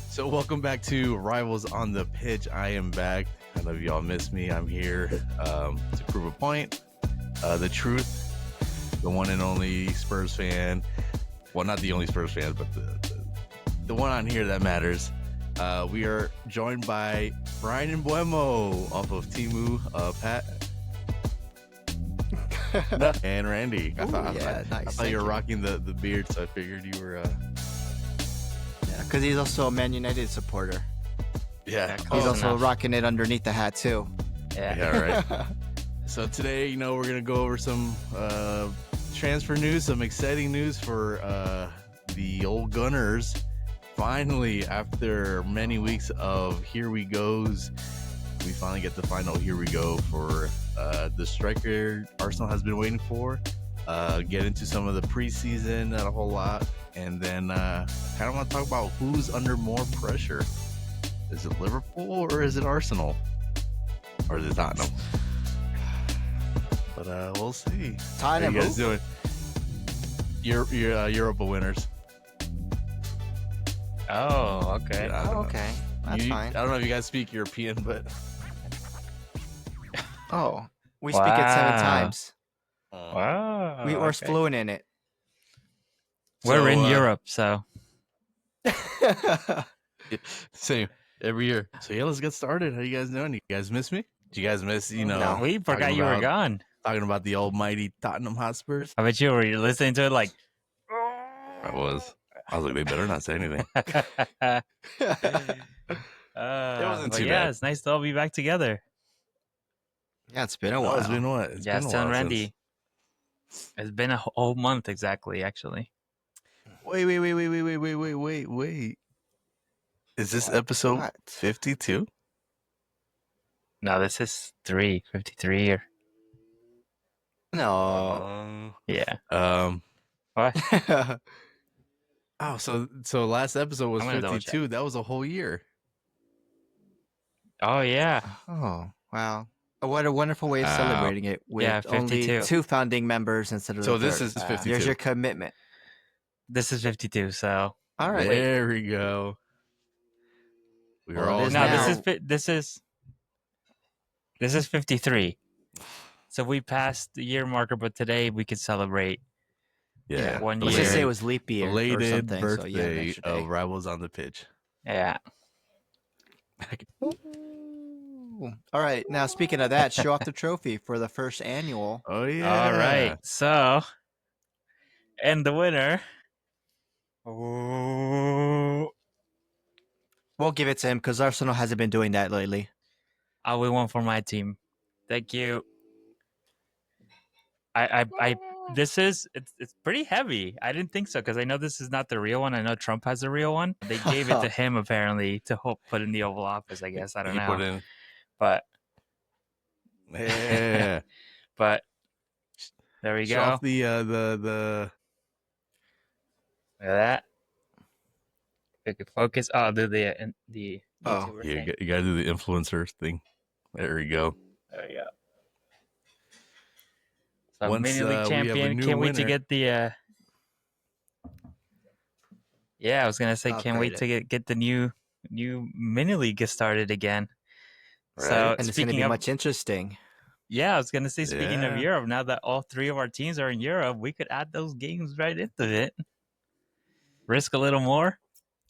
So welcome back to Rivals on the Pitch. I am back. I know y'all missed me. I'm here to prove a point. The truth, the one and only Spurs fan. Well, not the only Spurs fan, but the one on here that matters. We are joined by Brian and Buemo off of Timu, Pat, and Randy. Ooh, I thought you were rocking the beard, so I figured you were... Yeah, because he's also a Man United supporter. Yeah. He's also rocking it underneath the hat, too. Yeah, right. So today, we're going to go over some transfer news, some exciting news for the old Gunners. Finally, after many weeks of here we goes, we finally get the final here we go for the striker Arsenal has been waiting for. Get into some of the preseason, not a whole lot. And then kind of want to talk about who's under more pressure. Is it Liverpool or is it Arsenal? Or is it Tottenham? But we'll see. Tottenham. How you guys doing? Europa winners. Oh, okay. Yeah, okay. That's fine. I don't know if you guys speak European, but... Oh, we speak it 7 times. Wow. We're fluent in it. We're in Europe, so. Same. Every year. So yeah, let's get started. How you guys doing? You guys miss me? Did you guys miss, No, we forgot you were gone. Talking about the almighty Tottenham Hotspurs? I bet you were listening to it like... I was like, they better not say anything. It wasn't too bad. It's nice to all be back together. Yeah, it's been a while. It's been what? It's been a telling while Randy. It's been a whole month exactly, actually. Wait. Is this episode 52? No, this is 53 or... No. Yeah. What? Oh, so last episode was 52. That was a whole year. Oh, yeah. Oh, wow. What a wonderful way of celebrating it with only 2 founding members instead of So the this third. is 52. There's your commitment. This is 52, so... All right. There we go. We were all... No, now. This is 53. So we passed the year marker, but today we could celebrate. Yeah. 1 Let's year. just say it was leap year or Belated something. birthday So, of Rivals on the Pitch. Yeah. All right. Now, speaking of that, show off the trophy for the first annual. Oh, yeah. All right. So, and the winner. Oh, We'll give it to him because Arsenal hasn't been doing that lately. I will one for my team. Thank you. It's pretty heavy. I didn't think so because I know this is not the real one. I know Trump has the real one. They gave it to him apparently to put in the Oval Office. I guess I don't know. Put in. But yeah. But there we go. Show off the Look at that. We could focus. Oh, do the YouTuber you thing. gotta do the influencer thing. There we go. There we go. So Once, mini league we have a champion. new Can't wait to winner. get the. Yeah, I was gonna say, can't wait to get the new mini league get started again. Right. So And it's going to be much interesting. yeah, I was gonna say, speaking of Yeah. Europe, now that all 3 of our teams are in Europe, we could add those games right into it. Risk a little more.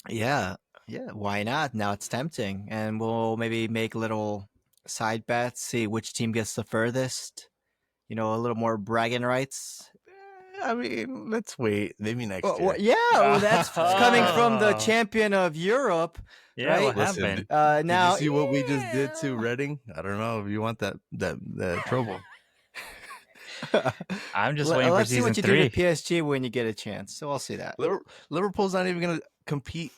Yeah. Yeah. Why not? Now it's tempting. And we'll maybe make little side bets, see which team gets the furthest. A little more bragging rights. I mean, let's wait. Maybe next year. That's coming from the champion of Europe. Yeah, Right? what Listen, happened? Now, did you see what we just did to Reading? I don't know if you want that trouble. I'm just waiting for let's see season what you 3. do to PSG when you get a chance. So I'll see that. Liverpool's not even going to compete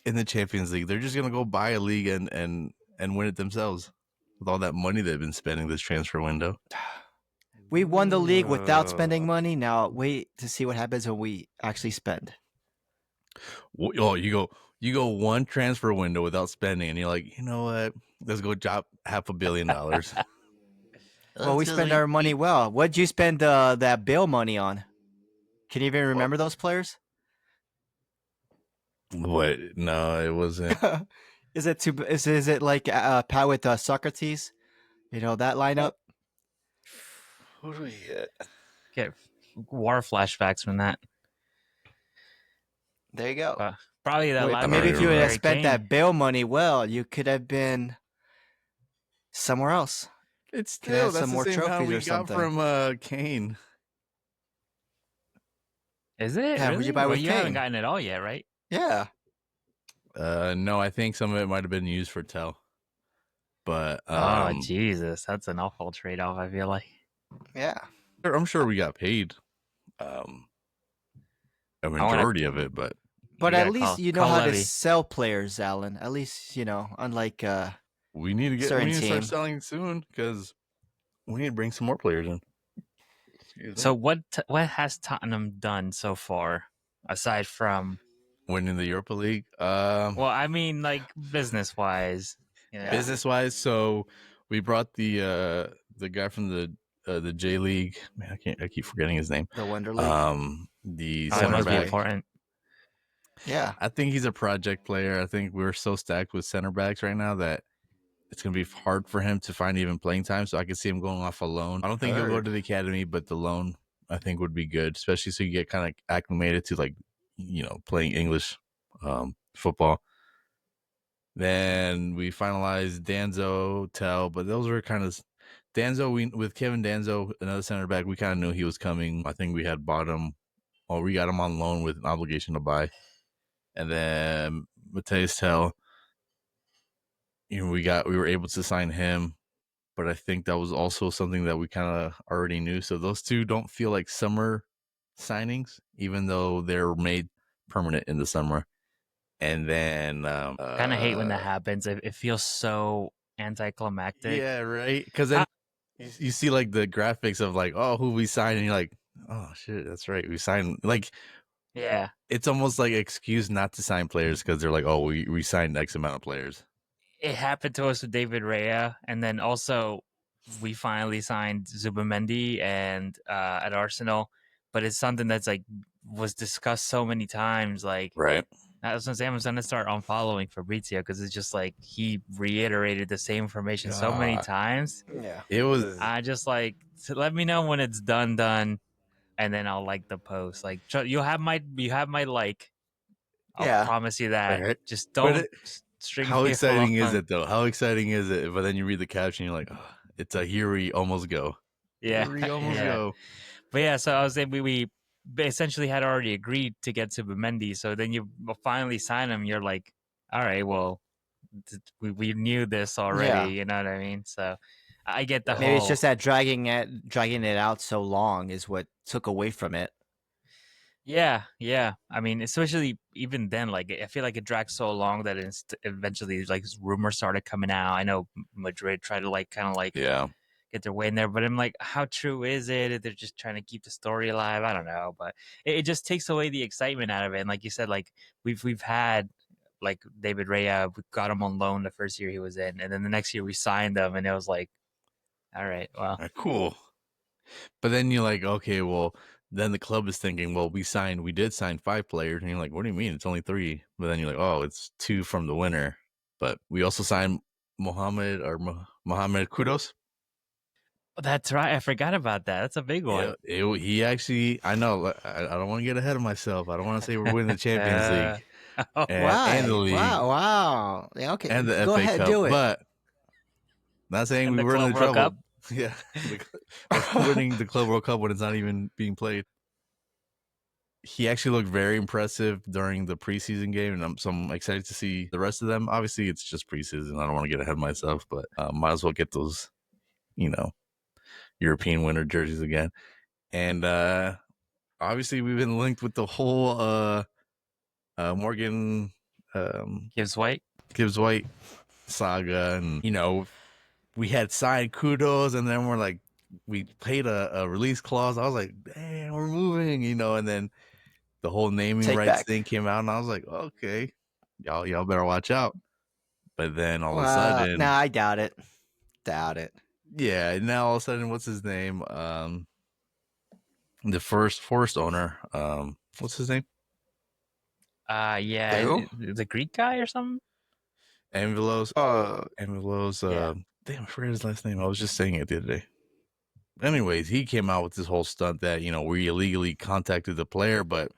in the Champions League. They're just going to go buy a league and win it themselves with all that money they've been spending this transfer window. We won the league without spending money. Now wait to see what happens when we actually spend. Oh, you go one transfer window without spending, and you're like, you know what? Let's go drop $500 million. Well, we spend our money well. What'd you spend that Bale money on? Can you even remember those players? What? No, it wasn't. Is it like Pat with Socrates? You know that lineup. Who do we get? Get war flashbacks from that. There you go. Probably that last Maybe if you would have Harry spent Kane. that Bale money well, you could have been somewhere else. It's Could have still some that's the more same trophies amount we or got something. from Kane. Is it? Yeah, really? who'd you buy Well, with you haven't Kane? gotten it all yet, right? Yeah. No, I think some of it might have been used for Tell. But Oh Jesus, that's an awful trade-off. I feel like. Yeah. I'm sure we got paid a majority of it, but at least you know call how Levy. to sell players, Alan. At least, unlike we need to certain start team. selling soon because we need to bring some more players in. So what has Tottenham done so far aside from winning the Europa League? well, I mean, like business-wise, business-wise. So we brought the guy from the J League. Man, I keep forgetting his name. The Wonder League. The that center must be back. important. Yeah. I think he's a project player. I think we're so stacked with center backs right now that it's going to be hard for him to find even playing time. So I can see him going off a loan. I don't think he'll go to the academy, but the loan I think would be good, especially so you get kind of acclimated to playing English football. Then we finalized Danzo, Tell, but those were kind of Danzo. With Kevin Danzo, another center back, we kind of knew he was coming. I think we had bought him, or we got him on loan with an obligation to buy. And then Mateus Tell, we were able to sign him, but I think that was also something that we kind of already knew. So those two don't feel like summer signings, even though they're made permanent in the summer. And then Kind of hate when that happens. It feels so anticlimactic. Yeah, right. Because then you see like the graphics of like, oh, who we signed, and you're like, oh shit, that's right, we signed. Like, yeah, it's almost like an excuse not to sign players because they're like, oh, we signed X amount of players. It happened to us with David Rea, and then also we finally signed Zubamendi and at Arsenal. But it's something that's like was discussed so many times. Like, right. I was gonna say I'm gonna start unfollowing Fabrizio because it's just like he reiterated the same information so many times. Yeah. It was. I just like let me know when it's done, and then I'll like the post. Like you have my like. I'll promise you that. Right. Just don't string. How exciting is it though? How exciting is it? But then you read the caption, you're like, oh, it's a here we almost go. Yeah, here we almost go. But yeah, so I was saying we essentially had already agreed to get Zubamendi. So then you finally sign him. You're like, all right, well, we knew this already. Yeah. You know what I mean? So I get the Maybe whole. it's just that dragging it out so long is what took away from it. Yeah. I mean, especially even then, like I feel like it dragged so long that eventually, like rumors started coming out. I know Madrid tried to get their way in there, but I'm like, how true is it? They're just trying to keep the story alive. I don't know, but it just takes away the excitement out of it. And like you said, like we've had like David Rea, we got him on loan the first year he was in, and then the next year we signed him, and it was like, all right, well, cool. But then you're like, okay, well, then the club is thinking, well, we did sign 5 players, and you're like, what do you mean? It's only 3. But then you're like, oh, it's 2 from the winner. But we also signed Mohamed Kudus. that's right. I forgot about that. That's a big one. He actually, I know, I don't want to get ahead of myself. I don't want to say we're winning the Champions League and the league. Wow. Yeah, okay. And the Go FA ahead, Cup, do it. but not saying And we the weren't in Club World trouble. Cup? Yeah, we're winning the Club World Cup when it's not even being played. He actually looked very impressive during the preseason game, and I'm excited to see the rest of them. Obviously, it's just preseason. I don't want to get ahead of myself, but might as well get those, European winter jerseys again. And obviously, we've been linked with the whole Morgan Gibbs White saga, and we had signed Kudos, and then we're like, we paid a release clause. I was like, damn, we're moving, and then the whole naming rights thing came out, and I was like, okay, y'all better watch out. But then all of a sudden, I doubt it. Yeah, and now all of a sudden, what's his name? The first Forest owner. What's his name? Yeah, Who? the Greek guy or something. Envelos. Envelos. Yeah. Damn, I forgot his last name. I was just saying it the other day. Anyways, he came out with this whole stunt that we illegally contacted the player, but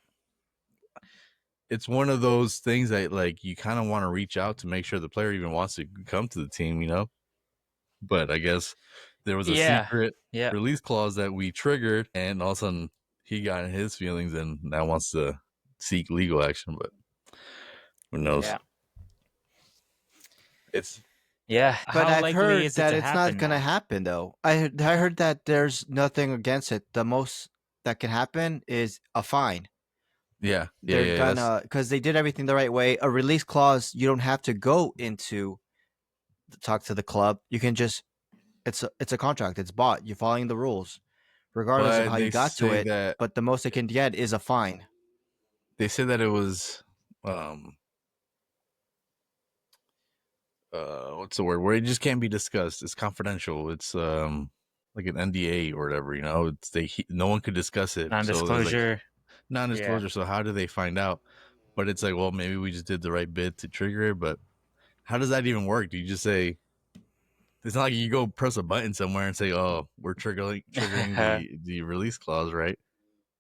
it's one of those things that like you kind of want to reach out to make sure the player even wants to come to the team, But I guess there was a secret release clause that we triggered, and all of a sudden he got in his feelings and now wants to seek legal action. But who knows? Yeah. It's But How I've likely heard is it that to it's not happen going to now? happen, though. I heard that there's nothing against it. The most that can happen is a fine. yeah. They're gonna, because they did everything the right way. A release clause, you don't have to go into talk to the club. You can just it's a contract. It's bought. You're following the rules, regardless of But how you they got to say it. that But the most they can get is a fine. they said that it was what's the word? Where it just can't be discussed. It's confidential. It's like an NDA or whatever, It's no one could discuss it. So there's like Non-disclosure. non-disclosure. So how do they find out? But it's like, well, maybe we just did the right bit to trigger it. But how does that even work? Do you just say? It's not like you go press a button somewhere and say, "Oh, we're triggering the release clause," right?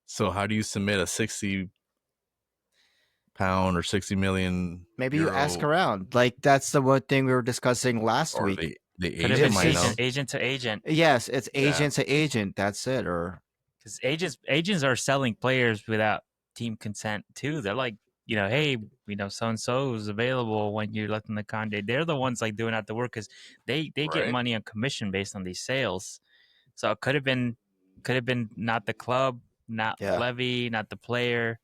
So how do you submit a 60-pound or 60 million Maybe you ask euro, around. Like that's the one thing we were discussing last or week. the Could have agent been might know? agent to agent. Yes, it's Yeah. agent to agent. That's it. Or Because agents are selling players without team consent too. They're like, hey, so and so is available when you let them the contract. They're the ones like doing out the work because they get Right. money on commission based on these sales. So it could have been not the club, not Levy, not the player.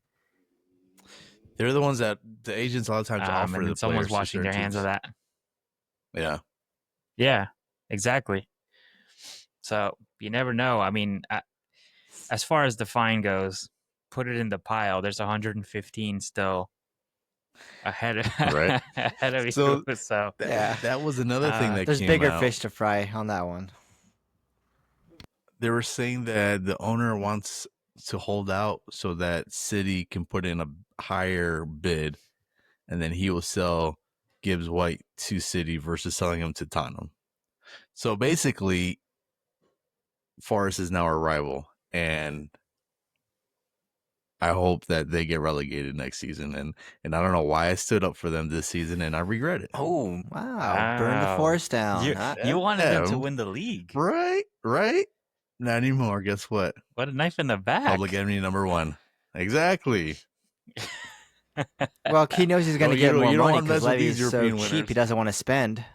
They're the ones that the agents a lot of times offer and the then someone's players to washing certain their hands of teams. that. Yeah. Yeah, exactly. So you never know. I mean, as far as the fine goes, put it in the pile. There's 115 still ahead of Right. ahead of So you. So that was another thing that there's came bigger out. fish to fry on that one. They were saying that the owner wants to hold out so that City can put in a higher bid, and then he will sell Gibbs White to City versus selling him to Tottenham. So basically, Forest is now our rival, and I hope that they get relegated next season. And I don't know why I stood up for them this season, and I regret it. Oh wow! Burn the forest down. You wanted them to win the league, right? Not anymore. Guess what? What a knife in the back. Public enemy number one. Exactly. Well, he knows he's going to get more money because Levy's so European cheap. winners. He doesn't want to spend.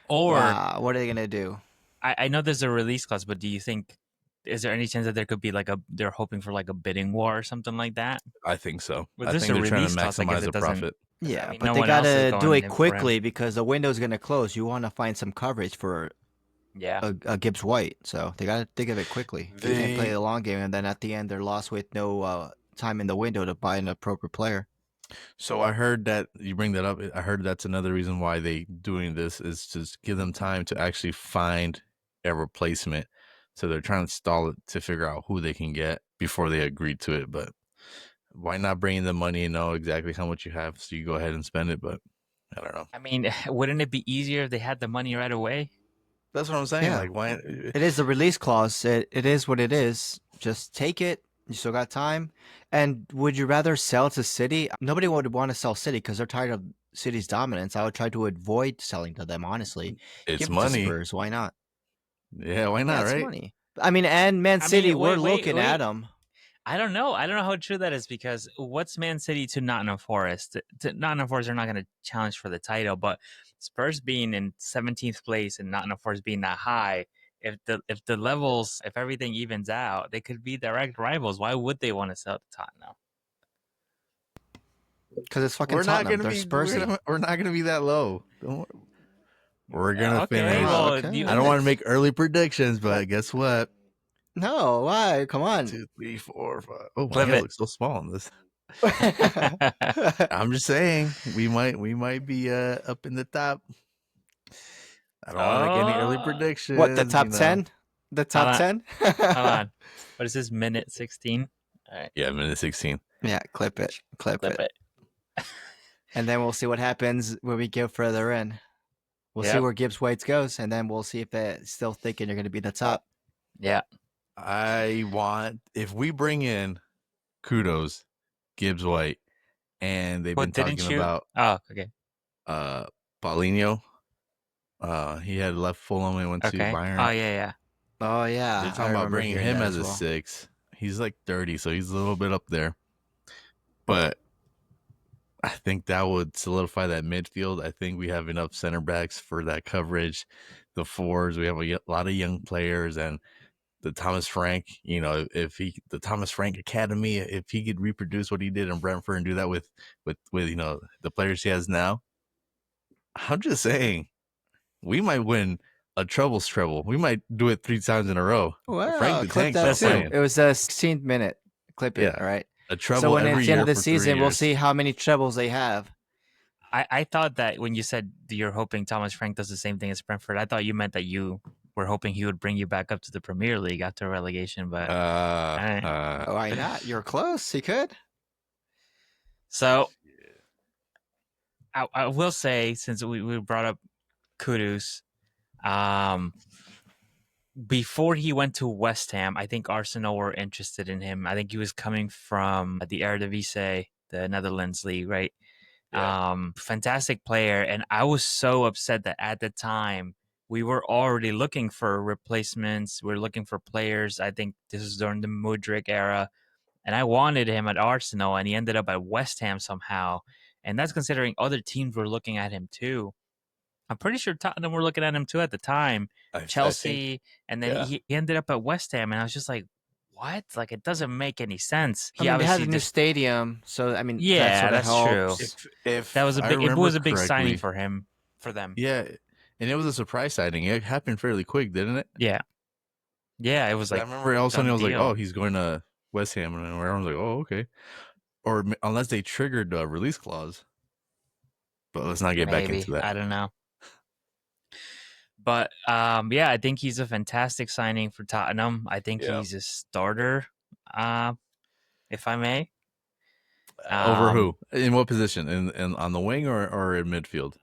Or what are they going to do? I know there's a release clause, but do you think is there any chance that there could be they're hoping for like a bidding war or something like that? I think so. Well, I think they're trying to maximize the profit. Yeah, I mean, but no they one else is gotta do going it in for quickly him. because the window's gonna close. You want to find some coverage for a Gibbs White, so they gotta think of it quickly. They can't play the long game, and then at the end they're lost with no time in the window to buy an appropriate player. So I heard that you bring that up. I heard that's another reason why they doing this is to give them time to actually find a replacement. So they're trying to stall it to figure out who they can get before they agree to it. But why not bring in the money and know exactly how much you have so you go ahead and spend it? But I don't know. I mean, wouldn't it be easier if they had the money right away? That's what I'm saying. Yeah. Like, why? It is the release clause. It is what it is. Just take it. You still got time. And would you rather sell to City? Nobody would want to sell City because they're tired of City's dominance. I would try to avoid selling to them, honestly. It's Give money. It to Spurs. Why not? Yeah, why not, right? It's money. I mean, and Man City, we're looking at them. I don't know. I don't know how true that is because what's Man City to Nottingham Forest? To Nottingham Forest are not going to challenge for the title, but Spurs being in 17th place and Nottingham Forest being that high, if the levels, if everything evens out, they could be direct rivals. Why would they want to sell to Tottenham? Because it's fucking Tottenham. They're Spursy. We're not going to be that low. We're going to finish. Well, okay. I don't want to make early predictions, but guess what? No, why? Come on. 2, 3, 4, 5. Oh, my head looks so small on this. I'm just saying we might be up in the top. I don't want to make any early predictions. What, the top 10? The top 10? Hold on. What is this, minute 16? All right. Yeah, minute 16. Yeah, clip it. And then we'll see what happens when we get further in. We'll see where Gibbs White goes, and then we'll see if they're still thinking you're going to be the top. Yeah. If we bring in Kudos, Gibbs White, and they've been talking about Paulinho. He had left Fulham and went to Bayern. Oh yeah. They're talking about bringing him as a 6. He's like 30, so he's a little bit up there. But I think that would solidify that midfield. I think we have enough center backs for that coverage. The forwards, we have a lot of young players, and the Thomas Frank, the Thomas Frank Academy, if he could reproduce what he did in Brentford and do that with the players he has now, I'm just saying, we might win a treble. We might do it 3 times in a row. Well, Frank the clip Tank that too. playing. It was a 16th minute. Clip it, all right? A treble. So when every it's the end year of the for season, 3 we'll years. see how many trebles they have. I thought that when you said you're hoping Thomas Frank does the same thing as Brentford, I thought you meant that you were hoping he would bring you back up to the Premier League after relegation. But why not? You're close. He could. So I will say, since we brought up Kudus, before he went to West Ham, I think Arsenal were interested in him. I think he was coming from the Eredivisie, the Netherlands league, right? Yeah. Fantastic player. And I was so upset that at the time we were already looking for replacements. We were looking for players. I think this was during the Mudryk era. And I wanted him at Arsenal, and he ended up at West Ham somehow. And that's considering other teams were looking at him too. I'm pretty sure Tottenham were looking at him too at the time. Chelsea, and then he ended up at West Ham, and I was just like, what? Like, it doesn't make any sense. They had a new stadium, so I mean, that's true. That was it was a big signing for them. Yeah, and it was a surprise signing. It happened fairly quick, didn't it? Yeah, it was like, I remember all of a sudden it was like, oh, he's going to West Ham, and everyone's like, oh, okay. Or unless they triggered a release clause. But let's not get back into that. I don't know. But I think he's a fantastic signing for Tottenham. I think he's a starter, if I may. Over who? In what position? In on the wing or in midfield?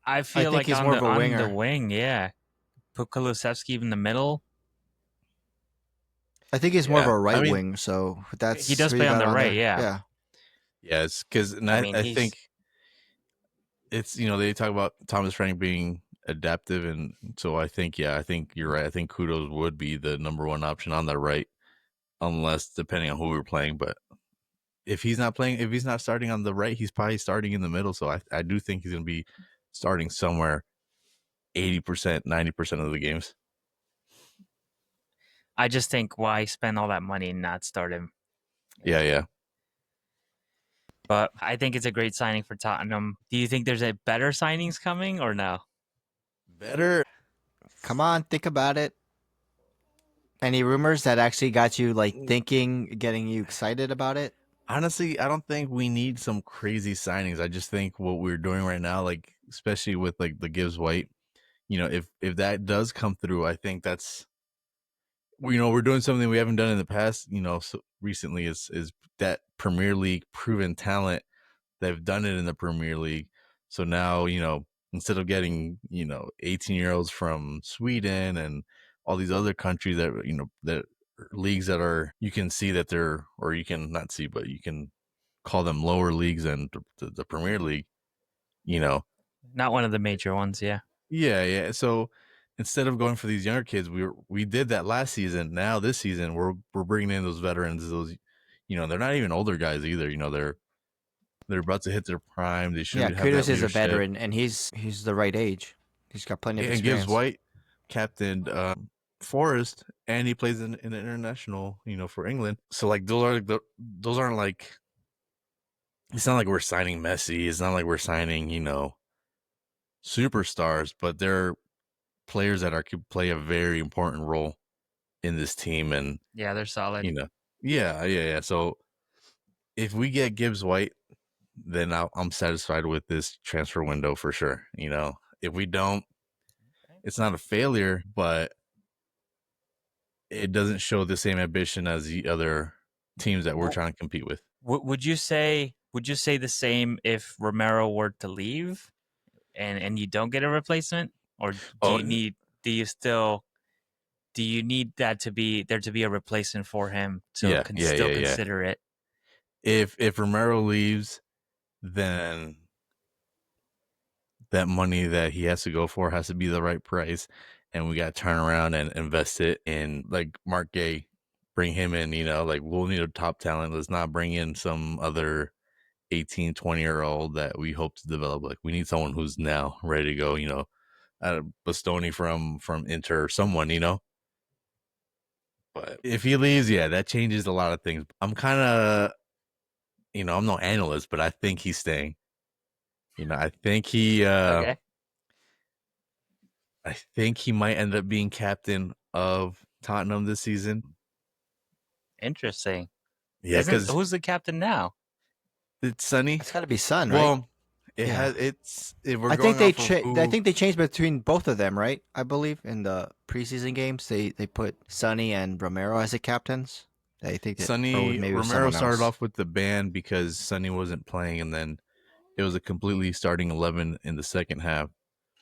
I feel like he's more of a winger. On the wing, yeah. Put Kulusevski in the middle. I think he's more of a right wing, so that's he does play on the right, yeah. Yeah, it's because I think it's they talk about Thomas Frank being adaptive, and so I think you're right. I think Kudos would be the number one option on the right, unless depending on who we're playing. But if he's not starting on the right, he's probably starting in the middle. So I do think he's going to be starting somewhere 80%, 90% of the games. I just think, why spend all that money and not start him? Yeah. But I think it's a great signing for Tottenham. Do you think there's a better signings coming or no? Better? Come on, think about it. Any rumors that actually got you thinking, getting you excited about it? Honestly, I don't think we need some crazy signings. I just think what we're doing right now, especially with the Gibbs White, if that does come through, I think that's, we're doing something we haven't done in the past, so recently is that Premier League proven talent. They've done it in the Premier League. So now, instead of getting, 18-year-olds from Sweden and all these other countries that, that leagues that are, you can see that they're, or you can not see, but you can call them lower leagues than the Premier League, Not one of the major ones, yeah. Yeah. So instead of going for these younger kids, we did that last season. Now this season, we're bringing in those veterans, those, they're not even older guys either. They're about to hit their prime. They should have Kudus is a veteran, and he's the right age. He's got plenty of experience. And Gibbs White captained Forest, and he plays in the international, for England. So those aren't like, it's not like we're signing Messi. It's not like we're signing, superstars, but they're players that could play a very important role in this team. And yeah, they're solid. Yeah. So if we get Gibbs White, then I'm satisfied with this transfer window for sure. If we don't, it's not a failure, but it doesn't show the same ambition as the other teams that we're trying to compete with. Would you say the same if Romero were to leave and you don't get a replacement, or do you need that to be a replacement for him to consider it? If Romero leaves, then that money that he has to go for has to be the right price, and we got to turn around and invest it in, like, Mark Gay, bring him in, like, we'll need a top talent. Let's not bring in some other 18, 20-year-old that we hope to develop. Like, we need someone who's now ready to go, Bastoni from Inter or someone, But if he leaves, that changes a lot of things. I'm kind of, I'm no analyst, but I think he's staying. I think he Okay. I think he might end up being captain of Tottenham this season. Interesting. Yeah, because who's the captain now? It's Sonny. It's got to be Son, right? Well, it's. If we're I going think I think they changed between both of them, right? I believe in the preseason games they put Sonny and Romero as the captains. I think that Romero started off with the ban because Sonny wasn't playing, and then it was a completely starting 11 in the second half,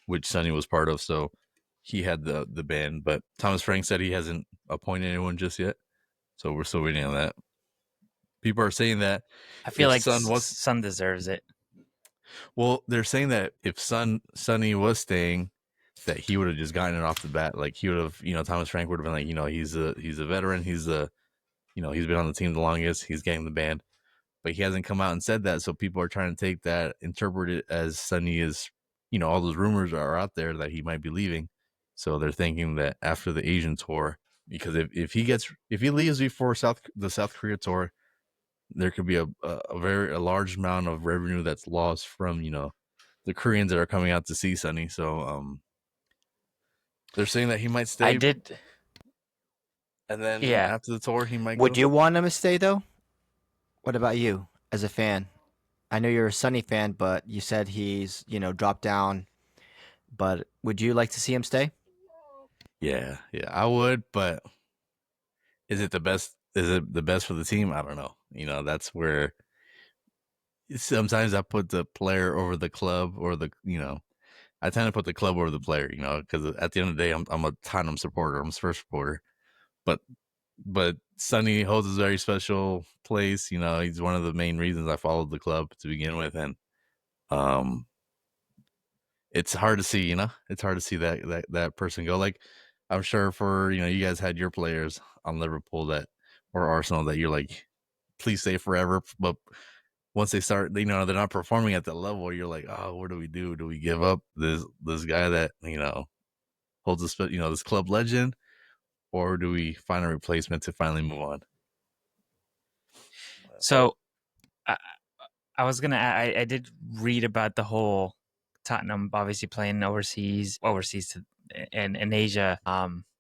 which Sonny was part of. So he had the ban, but Thomas Frank said he hasn't appointed anyone just yet. So we're still waiting on that. People are saying that I feel like Son deserves it. Well, they're saying that if Sonny was staying, that he would have just gotten it off the bat. Like, he would have, Thomas Frank would have been like, he's a veteran. He's he's been on the team the longest. He's getting the ban, but he hasn't come out and said that. So people are trying to take that, interpret it as Sonny is, all those rumors are out there that he might be leaving. So they're thinking that after the Asian tour, because if he leaves before the South Korea tour, there could be a large amount of revenue that's lost from, the Koreans that are coming out to see Sonny. So they're saying that he might stay. And then after the tour, he might Would you want him to stay, though? What about you as a fan? I know you're a Sonny fan, but you said he's, dropped down. But would you like to see him stay? Yeah, I would, but is it the best? Is it the best for the team? I don't know. That's where sometimes I put the player over the club, or I tend to put the club over the player, because at the end of the day, I'm a Tottenham supporter. I'm a Spurs supporter, but Sonny holds a very special place. He's one of the main reasons I followed the club to begin with, and it's hard to see. It's hard to see that person go. Like, I'm sure for you guys had your players on Liverpool or Arsenal that you're like, please stay forever, but once they start, they're not performing at that level, you're like, oh, what do we do? Do we give up this guy that holds this club legend, or do we find a replacement to finally move on? So, I was gonna. I did read about the whole Tottenham obviously playing overseas and in Asia,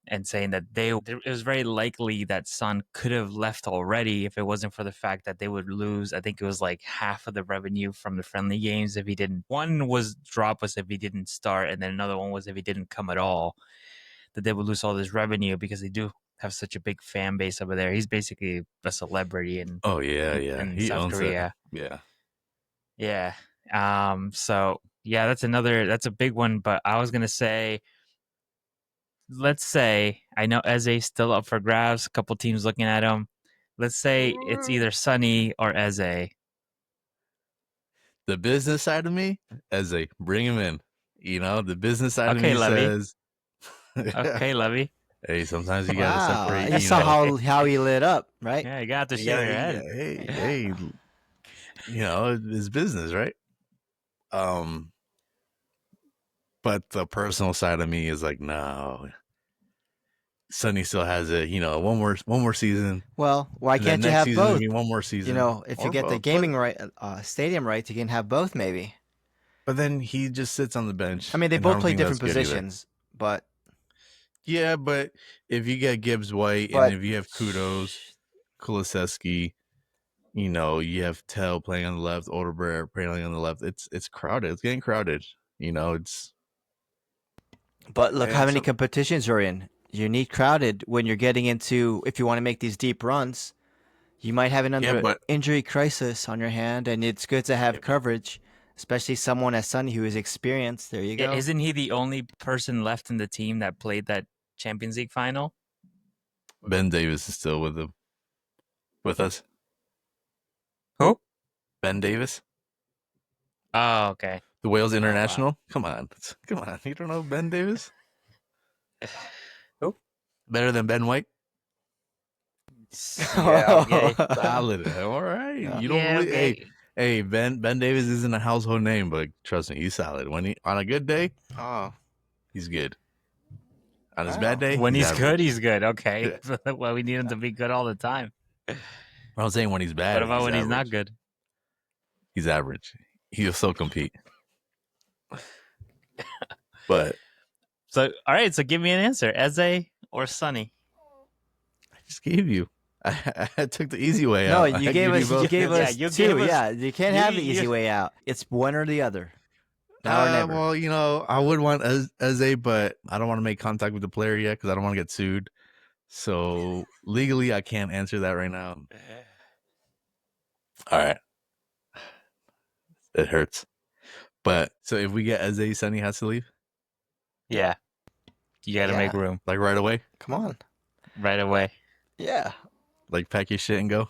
and saying that it was very likely that Son could have left already if it wasn't for the fact that they would lose. I think it was like half of the revenue from the friendly games if he didn't. One was if he didn't start, and then another one was if he didn't come at all. That they would lose all this revenue because they do have such a big fan base over there. He's basically a celebrity in in he South owns Korea. It. Yeah. So yeah, that's a big one. But I was gonna say, let's say, I know Eze's still up for grabs. A couple teams looking at him. Let's say it's either Sonny or Eze. The business side of me, Eze, bring him in. The business side of me Levy. says, okay, Levy. Hey, sometimes you gotta separate. You saw how he lit up, right? Yeah, you got to shake your head. Hey, it's business, right? But the personal side of me is like, no. Sonny still has it, one more season. Well, why can't you have both? One more season. If you get the gaming stadium rights, you can have both, maybe. But then he just sits on the bench. I mean, they both play different positions, but yeah, but if you get Gibbs White and if you have Kulusevski, you have Tell playing on the left, Olderberg playing on the left. It's crowded. It's getting crowded. It's. But look how many so- competitions you're in. You need crowded when you're getting into, if you want to make these deep runs, you might have another but injury crisis on your hand, and it's good to have coverage, especially someone as Sonny who is experienced. There you go. Isn't he the only person left in the team that played that Champions League final? Ben Davis is still with us. Who? Ben Davis, Oh, okay. the Wales wow. international. Come on, you don't know Ben Davis? Who? Better than Ben White? Yeah, okay. Solid. All right. Yeah. You don't Yeah, believe? okay. Hey, Ben Davis isn't a household name, but trust me, he's solid. When he on a good day, Oh, he's good. On his Wow. bad day, When he's average. good, he's good. Okay. Well, we need him to be good all the time. I'm saying when he's bad. What about when he's not average. good? He's average. He'll still compete. But So, all right. So, give me an answer: Eze or Sonny? I just gave you. I took the easy way no, out. you I gave give us. both You gave answers. us you two. gave us- Yeah, you can't have the you- easy way out. It's one or the other. Now or never. Well, I would want Eze, but I don't want to make contact with the player yet because I don't want to get sued. So legally, I can't answer that right now. All right, it hurts. But so if we get Eze, Sonny has to leave Yeah. You got to make Yeah. room like right away. Come on. right away. Yeah. Like pack your shit and go.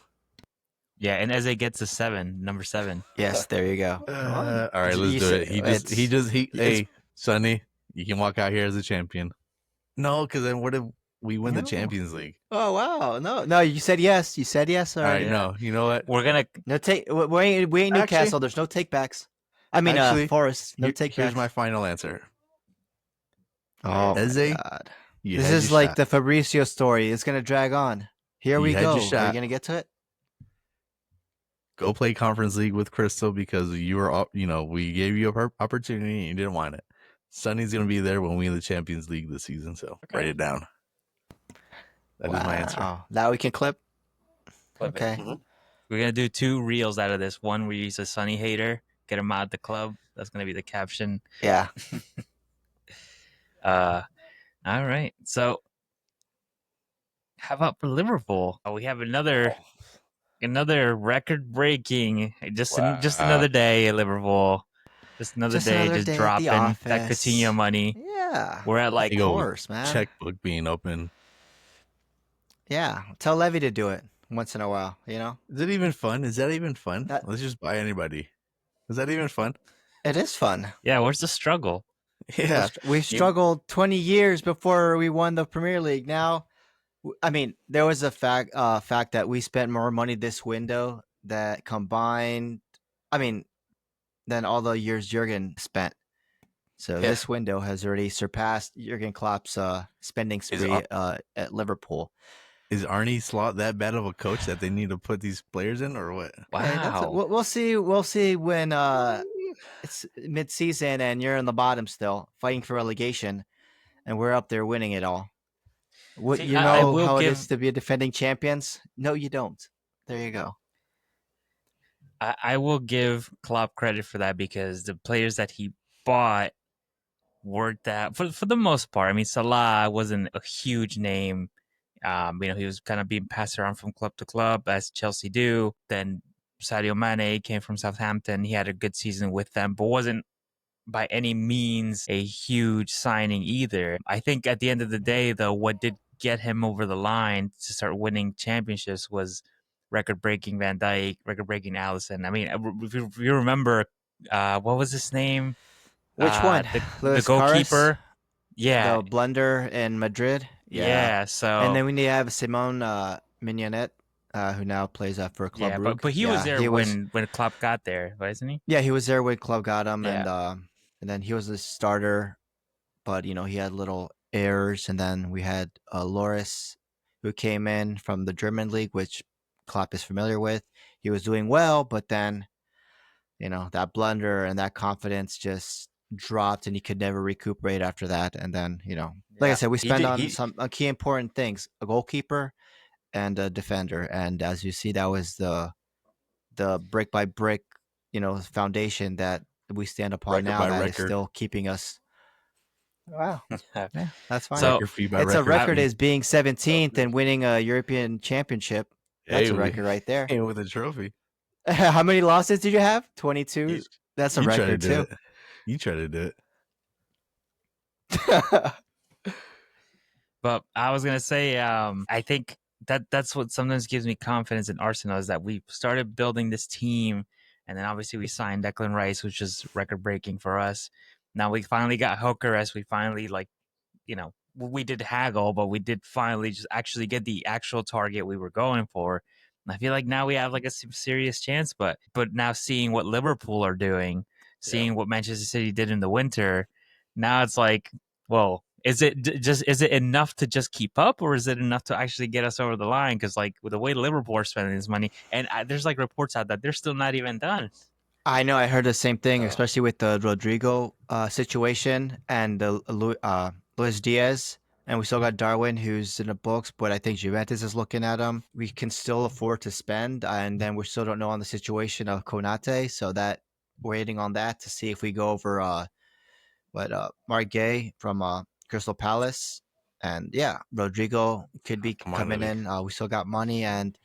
Yeah, and Eze gets a number 7. Yes, there you go. All right, let's You do said- it. it's- Hey, Sonny, you can walk out here as a champion. No, because then what if we win the No. Champions League? Oh wow. No, you said yes. You said yes All right, already. no, you know what? We're going to No take. We ain't Actually- Newcastle. There's no takebacks. I mean, Actually, Forest. No takebacks. Here's my final answer. Oh my Eze, God. You This had is your like shot. the Fabrizio story. It's gonna drag on. Here You we had go. your Are you shot. gonna get to it? Go play Conference League with Crystal because you were, we gave you an opportunity and you didn't want it. Sonny's gonna be there when we win the Champions League this season. So write it down. That is my answer. Wow. That we can clip. Clip it. Okay. We're going to do 2 reels out of this. One where he's a Sonny hater, get him out of the club. That's going to be the caption. Yeah. All right. So, how about for Liverpool? We have another record breaking. Just another day at Liverpool. Just another Just day, another just day at the dropping that office. Coutinho money. Yeah. We're at like Big old course, man. checkbook being open. Yeah. Tell Levy to do it once in a while. You know. Is it even fun? Is that even fun? That- Let's just buy anybody. Is that even fun? It is fun. Yeah, where's the struggle? Yeah. We struggled 20 years before we won the Premier League. Now, I mean, there was a fact that we spent more money this window that combined, I mean, than all the years Jurgen spent. So Yeah. this window has already surpassed Jurgen Klopp's spending spree at Liverpool. Is Arnie Slot that bad of a coach that they need to put these players in, or what? Wow. Hey, we'll see. We'll see when it's mid-season and you're in the bottom still, fighting for relegation, and we're up there winning it all. What See, you I know will how it give- is to be a defending champions? No, you don't. There you go. I will give Klopp credit for that because the players that he bought worked out for the most part. I mean, Salah wasn't a huge name. He was kind of being passed around from club to club as Chelsea do. Then Sadio Mane came from Southampton. He had a good season with them, but wasn't by any means a huge signing either. I think at the end of the day, though, what did get him over the line to start winning championships was record-breaking Van Dijk, record-breaking Allison. I mean, if you remember, what was his name? Which one? The Luis goalkeeper. Caras? Yeah. The blunder in Madrid. Yeah. So And then we need to have Simone Mignonet, who now plays for Club Brugge. but he was there he when Klopp got there, wasn't he? Yeah, he was there when Club got him, Yeah. and then he was the starter, but he had little errors, and then we had Loris, who came in from the German league, which Klopp is familiar with. He was doing well, but then that blunder and that confidence just dropped, and he could never recuperate after that. And then like I said, we spent on some key important things: a goalkeeper and a defender. And as you see, that was the brick by brick, foundation that we stand upon Record now by that is record. still keeping us Wow. Yeah, that's fine. So Record fee by It's a record fee. is being 17th and winning a European championship. That's a record right there. Came with a trophy. How many losses did you have? 22. That's a You try to record do too. it. You try to do it. But I was gonna say, I think that's what sometimes gives me confidence in Arsenal is that we started building this team, and then obviously we signed Declan Rice, which is record breaking for us. Now we finally got Jokeres. We finally we did haggle, but we did finally just actually get the actual target we were going for. And I feel like now we have like a serious chance, but now seeing what Liverpool are doing, seeing what Manchester City did in the winter, now it's like, well, is it enough to just keep up, or is it enough to actually get us over the line? Because like with the way Liverpool are spending this money, and there's like reports out that they're still not even done. I know. I heard the same thing, especially with the Rodrigo situation and the Luis Diaz. And we still got Darwin, who's in the books, but I think Juventus is looking at him. We can still afford to spend, and then we still don't know on the situation of Konate. So that waiting on that to see if we go over Mark Gay from Crystal Palace, and yeah, Rodrigo could be coming in. We still got money, and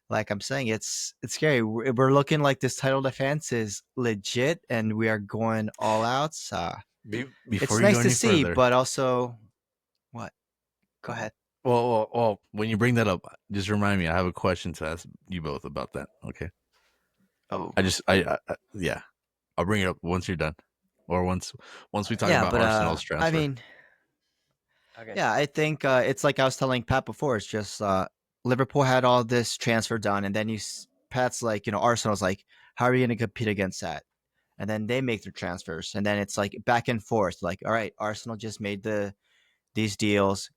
like I'm saying, it's scary. We're looking like this title defense is legit, and we are going all out. It's nice to see, but also, what? Go ahead. Well, when you bring that up, just remind me. I have a question to ask you both about that. Okay. Oh, yeah. I'll bring it up once you're done, or once we talk about Arsenal's transfer. I mean, okay. Yeah, I think it's like I was telling Pat before. It's just Liverpool had all this transfer done, and then Pat's like, Arsenal's like, how are you going to compete against that? And then they make their transfers, and then it's like back and forth. Like, all right, Arsenal just made these deals.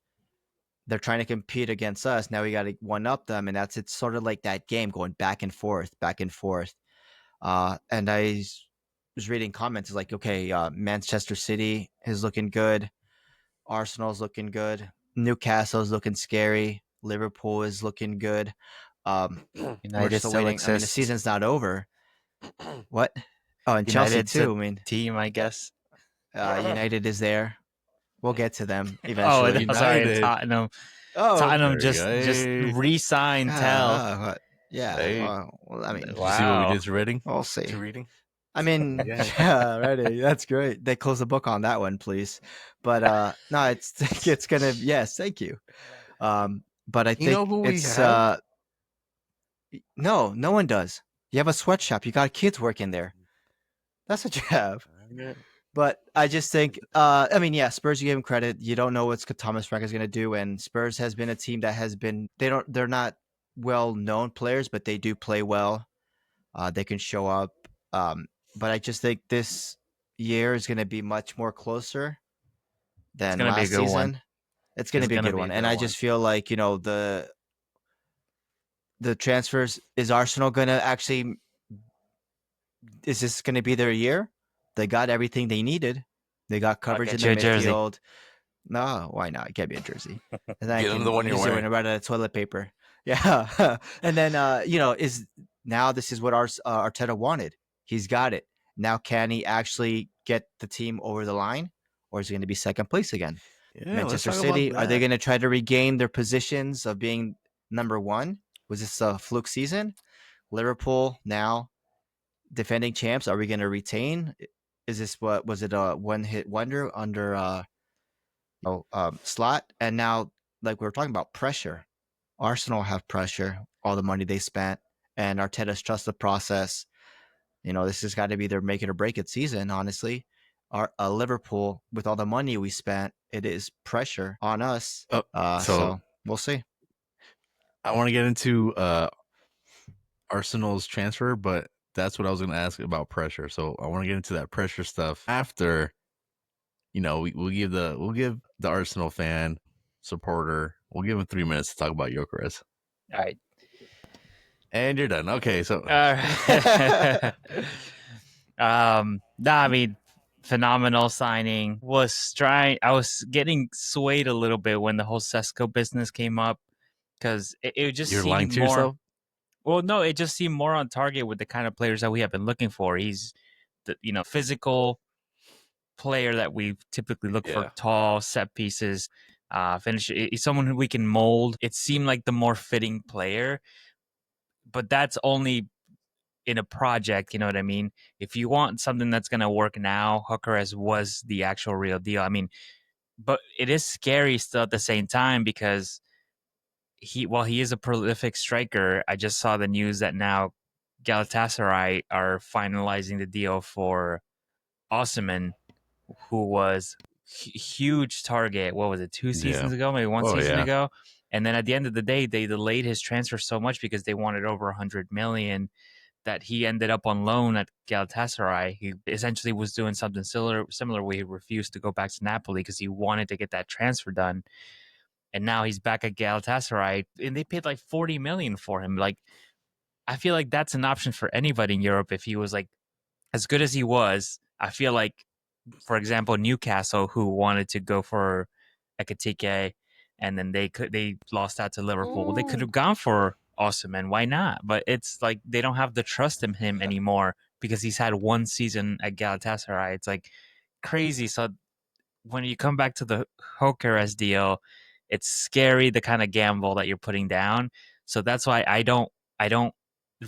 They're trying to compete against us. Now we got to one up them, and it's sort of like that game going back and forth, back and forth. And I was reading comments like, okay, Manchester City is looking good, Arsenal's looking good, Newcastle's looking scary, Liverpool is looking good. We're still waiting. Exists. I mean, the season's not over. What? Oh, and Chelsea too. I mean, team, I guess. United is there. We'll get to them eventually. Oh, sorry, Tottenham. Oh, Tottenham just re-signed Tell. Yeah. Hey. Well, I mean, did you see what we did to Reading? We'll see. To Reading? I mean, yeah, Reading. That's great. They close the book on that one, please. But no, it's gonna. Yes, thank you. But I think it's no one does. You have a sweatshop. You got kids working there. That's what you have. But I just think, I mean, yeah, Spurs, you give him credit. You don't know what Thomas Frank is going to do. And Spurs has been a team that has been, they're not well-known players, but they do play well. They can show up. But I just think this year is going to be much more closer than last season. It's going to be a good one. And I just feel like, the transfers, is Arsenal going to actually, is this going to be their year? They got everything they needed. They got coverage in the midfield. No, why not? Get me a jersey. And then Get them the one you're wearing. Right out of toilet paper. Yeah. And then, this is what Arteta wanted. He's got it. Now, can he actually get the team over the line? Or is he going to be second place again? Yeah, Manchester City, are they going to try to regain their positions of being number one? Was this a fluke season? Liverpool now defending champs. Are we going to retain? Is this was it a one-hit wonder under Slot? And now, like we were talking about, pressure. Arsenal have pressure, all the money they spent, and Arteta's trust the process. This has got to be their make it or break it season, honestly. Liverpool, with all the money we spent, it is pressure on us. So we'll see. I want to get into Arsenal's transfer, but that's what I was going to ask about pressure. So I want to get into that pressure stuff after. We'll give the Arsenal fan supporter. We'll give him 3 minutes to talk about Jokeres. All right, and you're done. Okay, so. I mean, phenomenal signing. I was getting swayed a little bit when the whole Sesko business came up because it just You're seemed lying to more. Yourself? Well, no, it just seemed more on target with the kind of players that we have been looking for. He's, physical, player that we typically look for: tall, set pieces, finish. He's someone who we can mold. It seemed like the more fitting player, but that's only in a project. You know what I mean? If you want something that's going to work now, Gyökeres was the actual real deal. I mean, but it is scary still at the same time because while he is a prolific striker, I just saw the news that now Galatasaray are finalizing the deal for Osimhen, who was huge target. What was it? 2 seasons ago, maybe one season ago. And then at the end of the day, they delayed his transfer so much because they wanted over 100 million that he ended up on loan at Galatasaray. He essentially was doing something similar where he refused to go back to Napoli because he wanted to get that transfer done. And now he's back at Galatasaray, and they paid like 40 million for him. Like, I feel like that's an option for anybody in Europe if he was like as good as he was. I feel like, for example, Newcastle, who wanted to go for Ekitike, and then they lost out to Liverpool. They could have gone for Osimhen. Why not? But it's like they don't have the trust in him anymore because he's had one season at Galatasaray. It's like crazy. So when you come back to the Gyökeres deal, it's scary the kind of gamble that you're putting down. So that's why I don't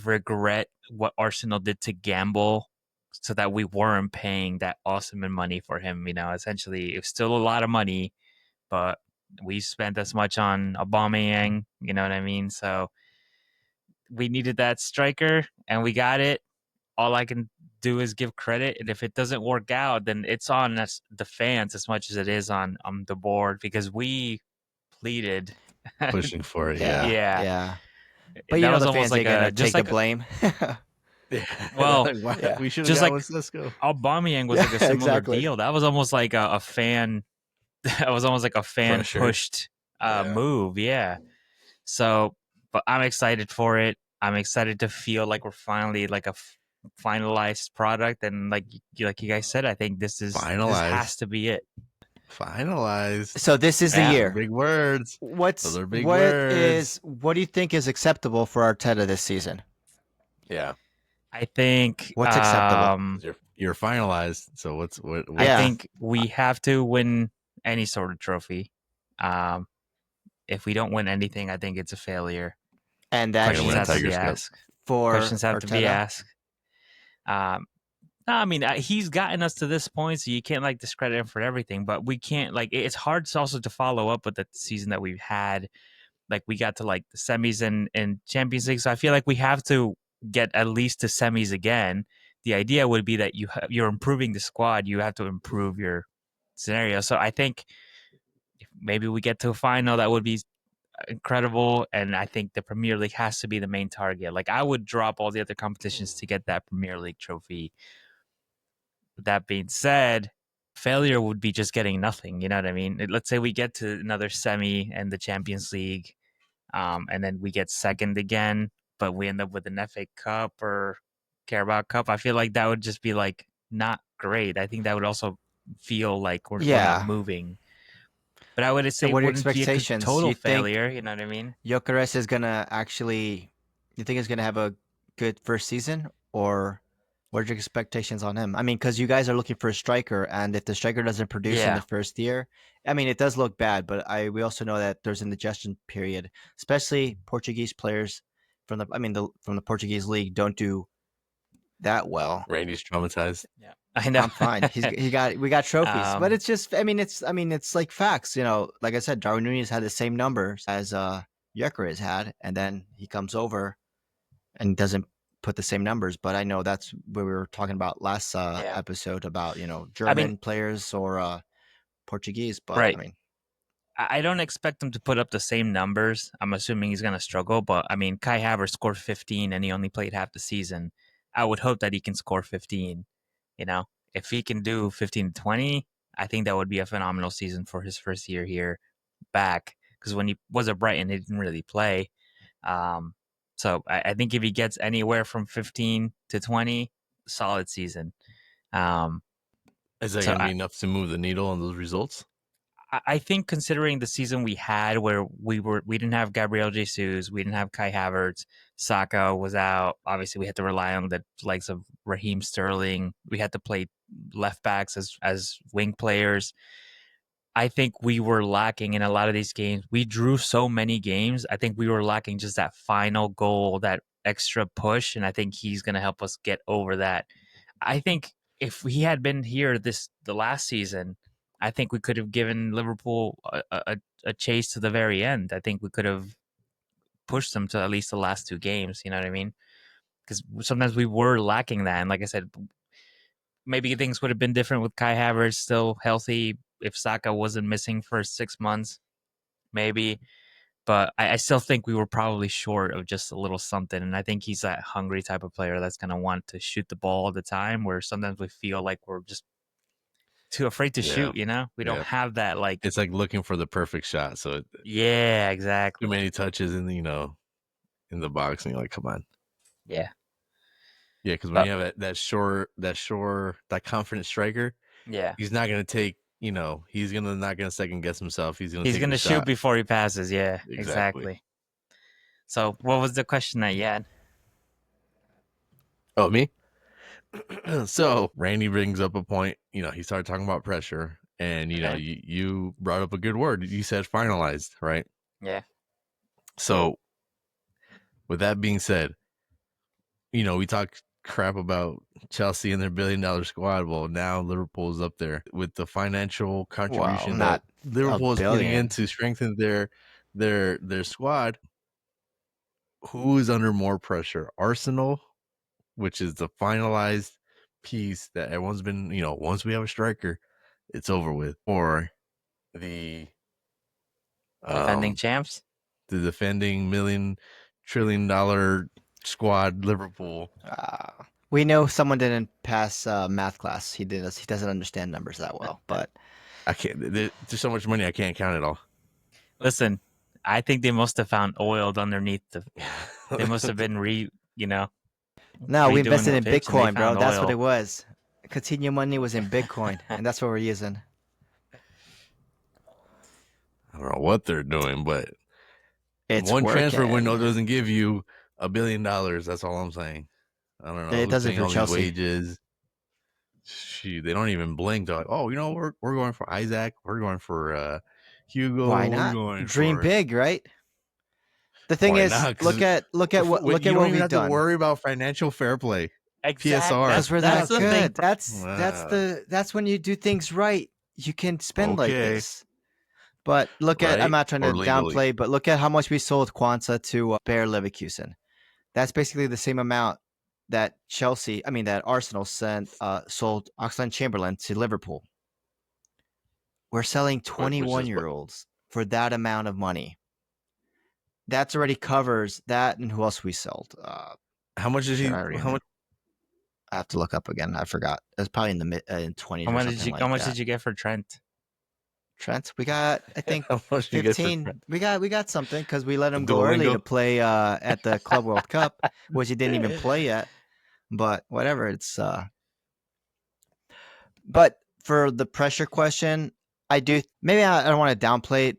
regret what Arsenal did to gamble so that we weren't paying that Osimhen money for him. You know, essentially, it's still a lot of money, but we spent as much on Aubameyang. You know what I mean? So we needed that striker, and we got it. All I can do is give credit, and if it doesn't work out, then it's on us, the fans, as much as it is on the board, because we pleaded pushing for it. Yeah. But that was the almost fans like are gonna take the blame. Well, we should have just got like Cisco. Aubameyang was like a similar deal. That was almost like a fan. That was almost like a fan Pressure. pushed move. Yeah. So, but I'm excited for it. I'm excited to feel like we're finally like a finalized product, and like you guys said, I think this has to be it. Finalized. So this is the year. Big words. What do you think is acceptable for Arteta this season? Yeah. I think what's acceptable? You're finalized. So what? I think we have to win any sort of trophy. If we don't win anything, I think it's a failure. And that questions have to be asked. Questions have to be asked. No, I mean, he's gotten us to this point, so you can't like discredit him for everything. But we can't like it's hard also to follow up with the season that we've had. Like we got to like the semis and Champions League, so I feel like we have to get at least to semis again. The idea would be that you're improving the squad, you have to improve your scenario. So I think if maybe we get to a final, that would be incredible. And I think the Premier League has to be the main target. Like I would drop all the other competitions to get that Premier League trophy. That being said, failure would be just getting nothing. You know what I mean? Let's say we get to another semi and the Champions League, and then we get second again, but we end up with an FA Cup or Carabao Cup. I feel like that would just be like not great. I think that would also feel like we're not moving. But I would say what are your wouldn't be a total failure. You know what I mean? Gyökeres is gonna actually. You think he's gonna have a good first season, or what are your expectations on him? I mean, because you guys are looking for a striker, and if the striker doesn't produce in the first year, I mean, it does look bad. But we also know that there's an indigestion period, especially Portuguese players from the Portuguese league don't do that well. Randy's traumatized. Yeah, I know. I'm fine. We got trophies, but it's just it's like facts. You know, like I said, Darwin Núñez had the same numbers as Gyökeres had, and then he comes over and doesn't put the same numbers. But I know that's what we were talking about last episode about German players or Portuguese. But right. I mean, I don't expect him to put up the same numbers. I'm assuming he's going to struggle. But I mean, Kai Havertz scored 15 and he only played half the season. I would hope that he can score 15. You know, if he can do 15 to 20, I think that would be a phenomenal season for his first year here back. Because when he was at Brighton, he didn't really play. So I think if he gets anywhere from 15 to 20, solid season. Is that going to be enough to move the needle on those results? I think considering the season we had, where we didn't have Gabriel Jesus, we didn't have Kai Havertz, Saka was out. Obviously, we had to rely on the likes of Raheem Sterling. We had to play left backs as wing players. I think we were lacking in a lot of these games. We drew so many games. I think we were lacking just that final goal, that extra push, and I think he's going to help us get over that. I think if he had been here the last season, I think we could have given Liverpool a chase to the very end. I think we could have pushed them to at least the last two games. You know what I mean? Because sometimes we were lacking that, and like I said, maybe things would have been different with Kai Havertz still healthy. If Saka wasn't missing for 6 months, maybe. But I still think we were probably short of just a little something. And I think he's that hungry type of player that's going to want to shoot the ball all the time, where sometimes we feel like we're just too afraid to shoot, you know? We don't have that, like... It's like looking for the perfect shot. So yeah, exactly. Too many touches in the box, and you're like, come on. Yeah. Yeah, because when you have that confident striker, he's not going to take, he's not going to second guess himself. He's going to shoot before he passes. Yeah, exactly. So what was the question that you had? Oh, me? So Randy brings up a point, he started talking about pressure, and, you brought up a good word. You said finalized, right? Yeah. So with that being said, we talked crap about Chelsea and their $1 billion squad. Well, now Liverpool's up there with the financial contribution that Liverpool is putting in to strengthen their squad. Who is under more pressure? Arsenal, which is the finalized piece that everyone's been, once we have a striker, it's over with. Or the defending champs, the defending $1 trillion squad, Liverpool. We know someone didn't pass math class. He doesn't understand numbers that well, but I can't. There's so much money, I can't count it all. Listen, I think they must have found oil underneath they must have been No, we invested in Bitcoin, bro. That's what it was. Coutinho money was in Bitcoin, and that's what we're using. I don't know what they're doing, but it's one working. Transfer window doesn't give you $1 billion. That's all I'm saying. I don't know. It doesn't for Chelsea. Wages. They don't even blink. They're like, oh, we're going for Isaac. We're going for Hugo. Why not? We're going Dream big, right? The thing is, look at what we've done. You don't even have to worry about financial fair play. Exactly. PSR. That's where that's good. That's when you do things right. You can spend like this. But look at, I'm not trying to downplay, but look at how much we sold Kwanzaa to Bayer Leverkusen. That's basically the same amount that Arsenal sold Oxlade-Chamberlain to Liverpool. We're selling 21-year-olds for that amount of money. That's already covers that, and who else we sold? How much is he? How much? I have to look up again. I forgot. It was probably in the mid 20s. How much did you get for Trent? Trent, we got, I think, 15. We got something because we let him go early to play at the Club World Cup, which he didn't even play yet. But whatever, it's. But for the pressure question, I don't want to downplay it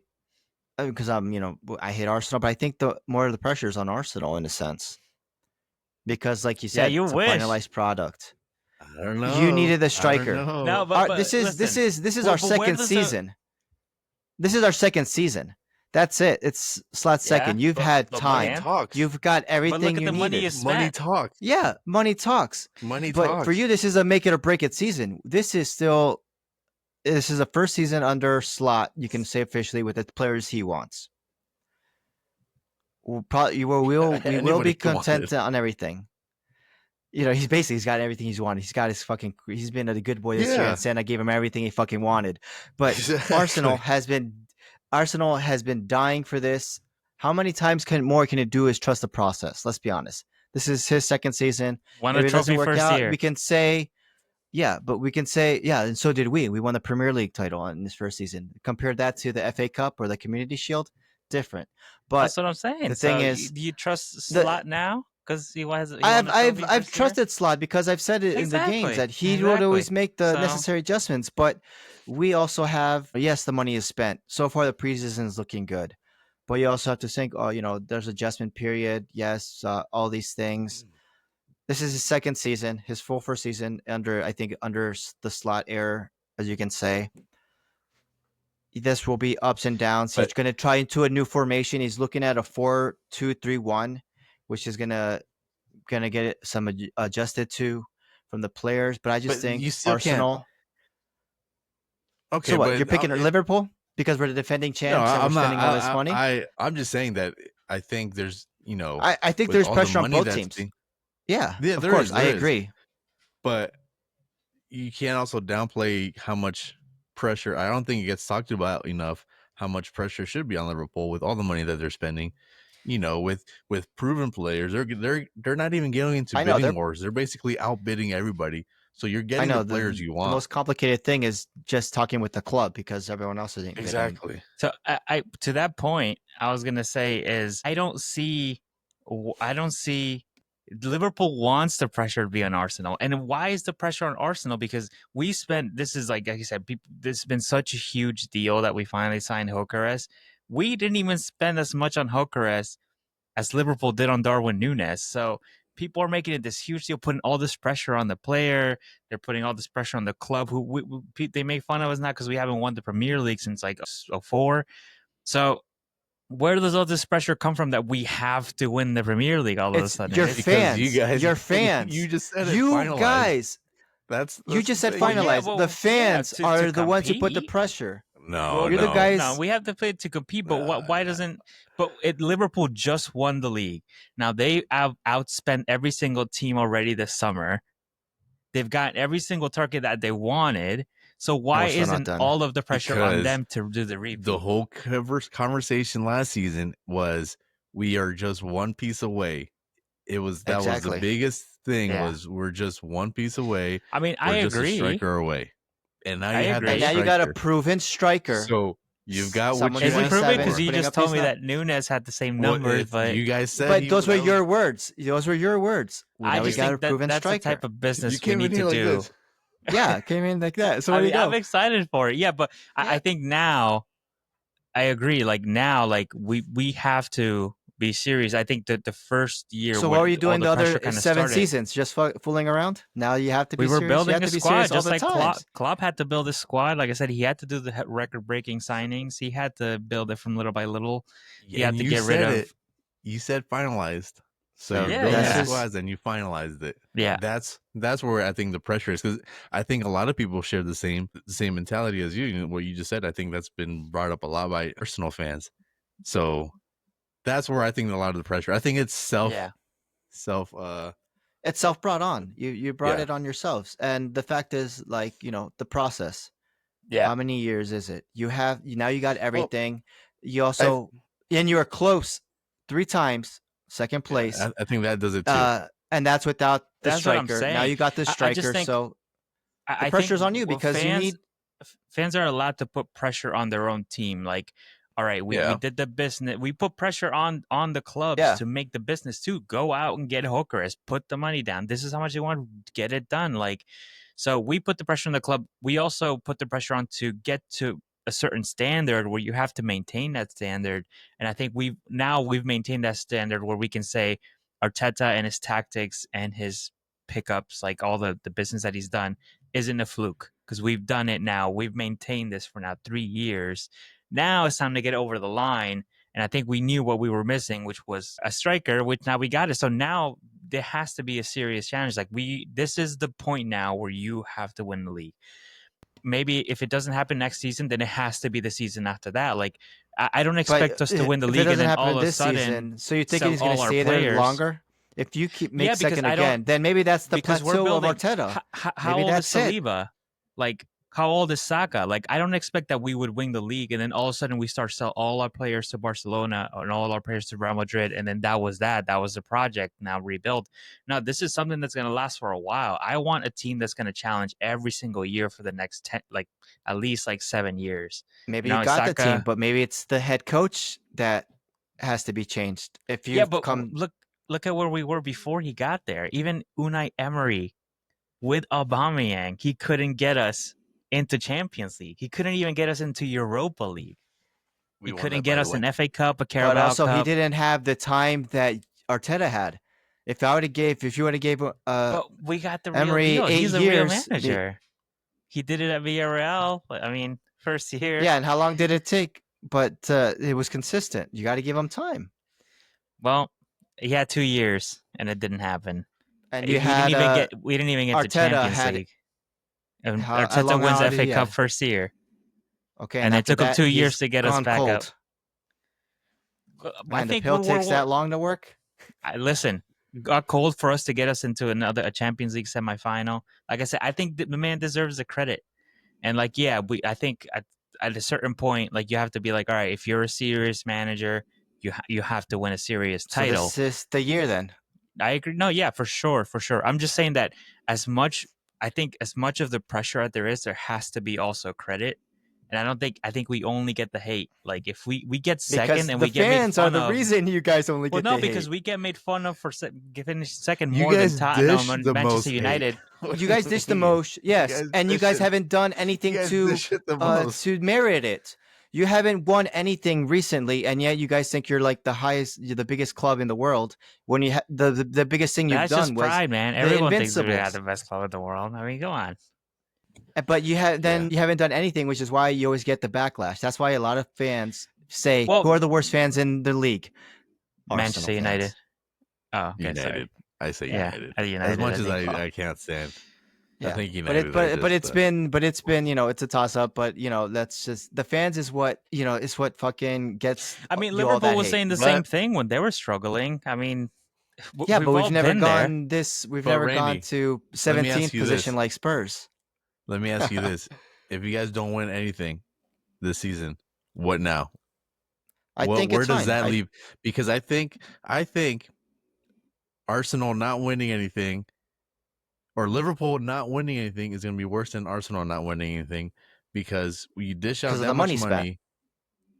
because I hate Arsenal, but I think more of the pressure is on Arsenal in a sense, because like you said, it's a finalized product. I don't know. You needed the striker. No, but this is our second season. This is our second season. That's it. It's Slot's second. You've had time. You've got everything you needed. Money talks. Yeah, money talks. Money talks. But for you, this is a make it or break it season. This is a first season under Slot. You can say officially with the players he wants. We will be content on everything. He's got everything he's wanted. He's been a good boy this year, and Santa gave him everything he fucking wanted. But exactly. Arsenal has been dying for this. How many times can it do is trust the process? Let's be honest. This is his second season. Won a trophy first year. We can say, and so did we. We won the Premier League title in this first season. Compare that to the FA Cup or the Community Shield, different. But that's what I'm saying. The thing is, do you trust Slot now? Because I've trusted Slot because I've said it in the games that he would always make the necessary adjustments. But we also have, yes, the money is spent. So far, the preseason is looking good. But you also have to think, oh, there's adjustment period. Yes, all these things. This is his second season, his full first season under, I think, under the slot era, as you can say. This will be ups and downs. He's But going to try into a new formation. He's looking at a 4-2-3-1, which is gonna get some adjusted to from the players. But I just think you still can't. Arsenal. Okay, So what? but You're picking Liverpool because we're the defending no, champs and we're I'm not. spending all this money. I'm just saying that I think there's, I think with there's all the pressure on money both that's teams. being- Yeah, Yeah, of there course, is, I there is. agree. But you can't also downplay how much pressure. I don't think it gets talked about enough how much pressure should be on Liverpool with all the money that they're spending. With proven players, they're not even getting into I know, bidding wars. They're basically outbidding everybody. So you're getting the players you The want. most complicated thing is just talking with the club because everyone else isn't bidding. Exactly. So I to that point, I was gonna say is I don't see Liverpool wants the pressure to be on Arsenal, and why is the pressure on Arsenal? Because we spent this is like you said, this has been such a huge deal that we finally signed Gyökeres. We didn't even spend as much on Gyökeres as Liverpool did on Darwin Núñez. So people are making it this huge deal, putting all this pressure on the player. They're putting all this pressure on the club. They make fun of us now because we haven't won the Premier League since like 2004. So where does all this pressure come from that we have to win the Premier League all of a sudden? Your Because fans. you guys, Your fans. You just said it. You finalized. guys. That's You just said the thing. finalized. Well, the fans to are the ones who put the compete. pressure. No, You're no. the guys. No, we have to play to compete, but why doesn't? But Liverpool just won the league. Now they have outspent every single team already this summer. They've got every single target that they wanted. So why isn't all of the pressure on them to do the repeat? The whole conversation last season was we are just one piece away. That was the biggest thing. Was we're just one piece away. I mean, we're I just agree. a striker away, and now I you have agree. that And now striker. you got a proven striker. So you've got what you Is it proven? Because you putting just up told his me num- that Núñez had the same numbers, but you guys said. But those were your words. Those were your words. I just got a think that proven that's the striker. type of business You we came need in here to like do. this. Yeah, came in like that. So I'm excited for it. Yeah, but I think now I agree. Like now, like we have to be serious. I think that the first year. So what were you doing the other 7 seasons? Just fooling around? Now you have to be serious. We were building a squad, just like Klopp. Klopp had to build a squad. Like I said, he had to do the record-breaking signings. He had to build it from little by little. He had to get rid of. You said finalized. So yeah, you're building squads and you finalized it. Yeah, that's where I think the pressure is, because I think a lot of people share the same mentality as you. What you just said, I think that's been brought up a lot by Arsenal fans. So that's where I think a lot of the pressure. I think it's it's self brought on. You brought it on yourselves, and the fact is, like, the process. Yeah. How many years is it? You got everything. You also and you were close 3 times. Second place. I think that does it too. And that's without the striker. What I'm saying. Now you got the striker, so the pressure's on you because fans are allowed to put pressure on their own team. Like, all right, we did the business. We put pressure on the clubs to make the business too. Go out and get Gyökeres. Put the money down. This is how much you want. Get it done. Like, so we put the pressure on the club. We also put the pressure on to get to a certain standard where you have to maintain that standard. And I think we've maintained that standard where we can say Arteta and his tactics and his pickups, like all the business that he's done, isn't a fluke, because we've done it now. We've maintained this for now 3 years. Now it's time to get over the line. And I think we knew what we were missing, which was a striker, which now we got it. So now there has to be a serious challenge. Like this is the point now where you have to win the league. Maybe if it doesn't happen next season, then it has to be the season after that. Like, I don't expect us to win the league and then all of a sudden. Season, so you think he's going to stay there longer? If you make second again, then maybe that's the plateau of Arteta. How old is Saliba? Like, how old is Saka? Like, I don't expect that we would win the league and then all of a sudden we start sell all our players to Barcelona and all our players to Real Madrid, and then that was the project. Now rebuild. No, this is something that's going to last for a while. I want a team that's going to challenge every single year for the next 10, like at least like 7 years. Maybe you got the team, but maybe it's the head coach that has to be changed. If you look at where we were before he got there. Even Unai Emery with Aubameyang, he couldn't get us into Champions League. He couldn't even get us into Europa League. We He won couldn't that, get by us the way. an FA Cup, a But Carabao also, he Cup. didn't have the time that Arteta had. If you would have gave But we got the real Emery deal. 8 He's a years, real manager. He did it at Villarreal. I mean, first year. Yeah, and how long did it take? But it was consistent. You got to give him time. Well, he had 2 years, and it didn't happen. And we didn't even get to Champions League. And Arteta wins the FA Cup first year. Okay, and it took him 2 years to get us back cold. up. Man, the pill takes that long to work. Listen, got cold for us to get us into a Champions League semifinal. Like I said, I think the man deserves the credit. And I think at a certain point, you have to be like, all right, if you're a serious manager, you have to win a serious title. So this is the year then. I agree. No, yeah, for sure. I'm just saying that as much of the pressure there has to be also credit. And I think we only get the hate. If we get second because and the we get made fun fans are the reason you guys only get the hate. because we get made fun of for finishing second more than Tottenham and Manchester United. You guys dish the most, yes, and you guys haven't done anything to merit it. You haven't won anything recently, and yet you guys think you're the biggest club in the world. When you the biggest thing you've done was pride, man. Everyone thinks we are the best club in the world. I mean, go on. But you haven't done anything, which is why you always get the backlash. That's why a lot of fans say, who are the worst fans in the league? Manchester United. Oh, okay, United. sorry. I say United. United. As much as I can't stand. Yeah. I think United. But it's been it's a toss up. But that's just the fans is what is what fucking gets. I mean, Liverpool was saying the same thing when they were struggling. I mean, yeah, but we've never gone We've never gone to 17th position like Spurs. Let me ask you this: if you guys don't win anything this season, what now? Where does that leave? Because I think Arsenal not winning anything, or Liverpool not winning anything, is going to be worse than Arsenal not winning anything, because we dish out that much money.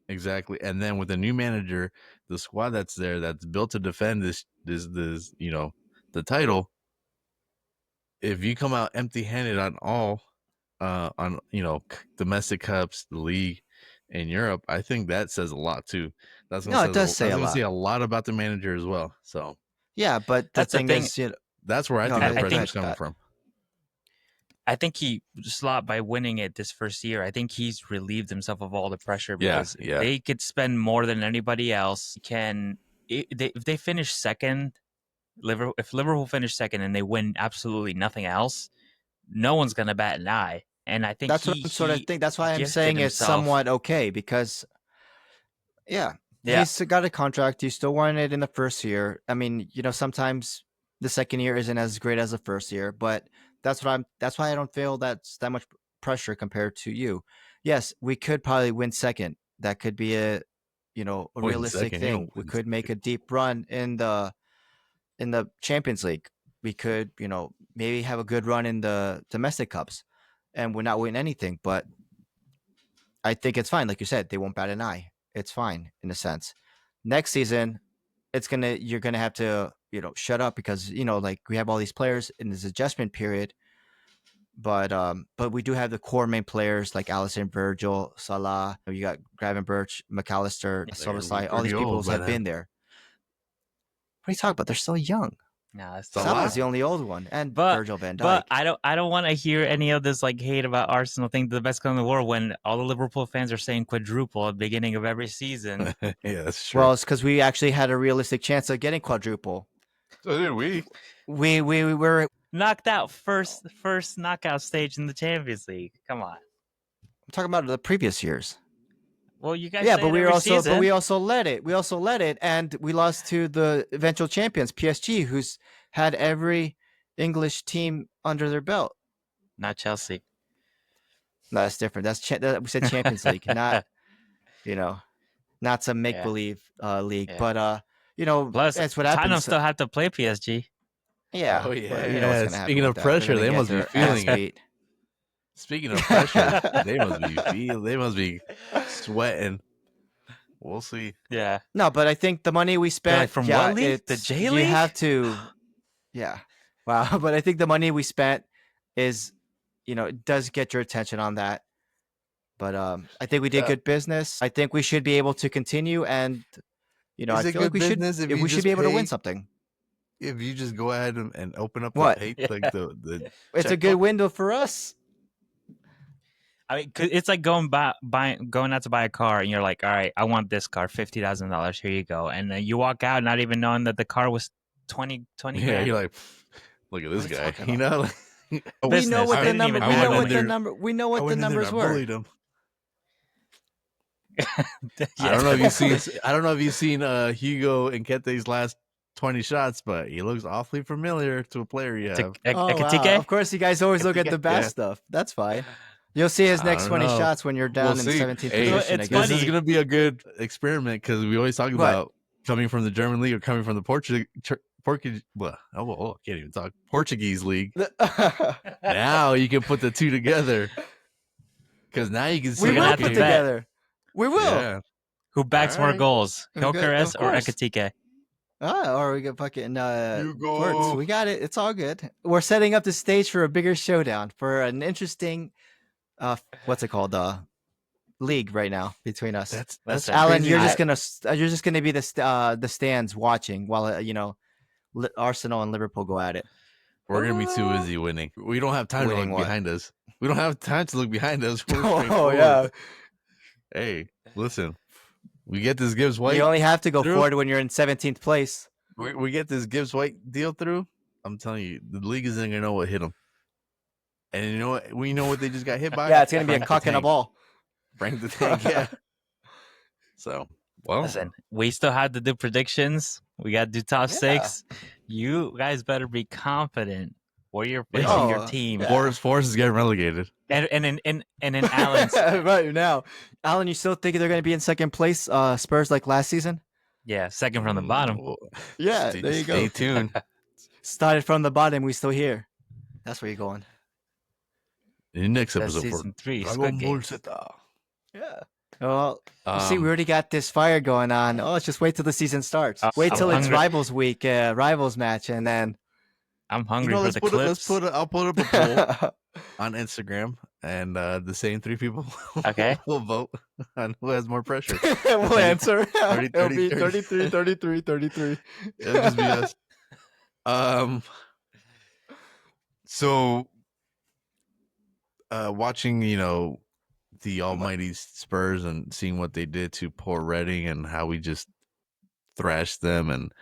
Exactly, and then with a new manager, the squad that's there, that's built to defend this the title. If you come out empty-handed on all, domestic cups, the league, in Europe, I think that says a lot too. It does say a lot. Say a lot about the manager as well. So yeah, but that's the thing is, that's where I think the pressure is coming from. I think he slopped by winning it this first year. I think he's relieved himself of all the pressure because they could spend more than anybody else. If they finish second, if Liverpool finish second and they win absolutely nothing else, no one's gonna bat an eye. And I think that's what I'm sort of think. That's why I'm saying it's somewhat okay because, he's got a contract. He still won it in the first year. I mean, sometimes the second year isn't as great as the first year, but that's why I don't feel that's that much pressure compared to you. Yes, we could probably win second. That could be a realistic thing. We could make a deep run in the Champions League. We could, maybe have a good run in the domestic cups. And we're not winning anything, but I think it's fine. Like you said, they won't bat an eye. It's fine in a sense. Next season, you're gonna have to shut up because we have all these players in this adjustment period. But we do have the core main players like Alisson, Virgil, Salah. You got Gravenberch, McAllister, Solosai. All these people have been there. What are you talking about? They're still young. No, Salah's the only old one, and Virgil van Dijk. But I don't want to hear any of this hate about Arsenal think the best club in the world when all the Liverpool fans are saying quadruple at the beginning of every season. Yeah, that's true. Well, it's because we actually had a realistic chance of getting quadruple. So did we? We were knocked out first knockout stage in the Champions League. Come on. I'm talking about the previous years. Well, you guys but we also led it. We also led it, and we lost to the eventual champions, PSG, who's had every English team under their belt. Not Chelsea. No, that's different. We said Champions League, not not some make believe league. Yeah. But plus that's what happens. Tottenham still have to play PSG. Yeah. Oh yeah. But, speaking of pressure, they must be feeling it. Speaking of pressure, they must be sweating. We'll see. Yeah. No, but I think the money we spent from what league? The J League? You have to. Yeah. Wow. But I think the money we spent is it does get your attention on that. But I think we did good business. I think we should be able to continue, and I Is it feel like good business if you we should just be able to win pay? something. If you just go ahead and open up the What? pay, Yeah. like the It's a good checkbook? window for us. I mean, 'cause it's like going out to buy a car, and you're like, all right, I want this car, $50,000. Here you go, and then you walk out not even knowing that the car was 20 Yeah, grand. you're like, look at this What are you guy. talking You know, like, We know Business. what They the didn't number. even We know matter what the them. number. We know I what the went in there numbers and I were. bullied him. Yeah. I don't know if you've seen. I don't know if you've seen Hugo and Kete's last 20 shots, but he looks awfully familiar to a player you have. Oh, wow. Ekatike? Of course, you guys always look at the bad Yeah. stuff. That's fine. You'll see his I next don't 20 know. shots when you're down We'll in see. 17th Hey, position it's again. This is funny. going to be a good experiment because we always talk about coming from the German league or coming from the Portuguese. Can't even talk Portuguese league. Now you can put the two together because now you can see. We We're gonna will have put to okay, bet. together. We will. Yeah. Who backs more Alright. goals, Okay, Gyökeres of or course. Ekatike? Or we get fucking Hugo. Wirtz. We got it. It's all good. We're setting up the stage for a bigger showdown, for an interesting what's it called? League right now between us. That's Listen, Alan, crazy. you're just gonna be the stands watching while Arsenal and Liverpool go at it. We're gonna be too busy winning. We don't have time to Winning look what? behind us. We don't have time to look behind us. We're Oh straightforward. yeah. Hey, listen. We get this Gibbs White. You only have to go through. forward when you're in 17th place. We get this Gibbs White deal through. I'm telling you, the league isn't gonna know what hit them. And you know what? We know what they just got hit by. Yeah, it's gonna be a Frank the cock and a Tank. ball. Frank the Tank. Yeah. So, well, Listen, we still have to do predictions. We got to do top Yeah. 6. You guys better be confident where you're finishing your Oh, team. yeah. Forrest is getting relegated. And in Alan's, Right now, Alan, you still think they're gonna be in second place? Spurs like last season? yeah, second from the bottom. Well, Yeah, there you Stay go. tuned. Started from the bottom, we still here. That's where you're going. In the next That's episode for season 3. Dragon Squid Ball Game. Z. Yeah. Well, you see, we already got this fire going on. Oh, let's just wait till the season starts. Wait till I'm it's hungry. Rivals Week, Rivals match, and then I'm hungry for let's the put clips. I'll put up a poll on Instagram, and the same 3 people Okay. will vote on who has more pressure. we'll answer. 30, It'll be 30. 33. It'll just be us. So, watching, the almighty Spurs and seeing what they did to poor Reading and how we just thrashed them and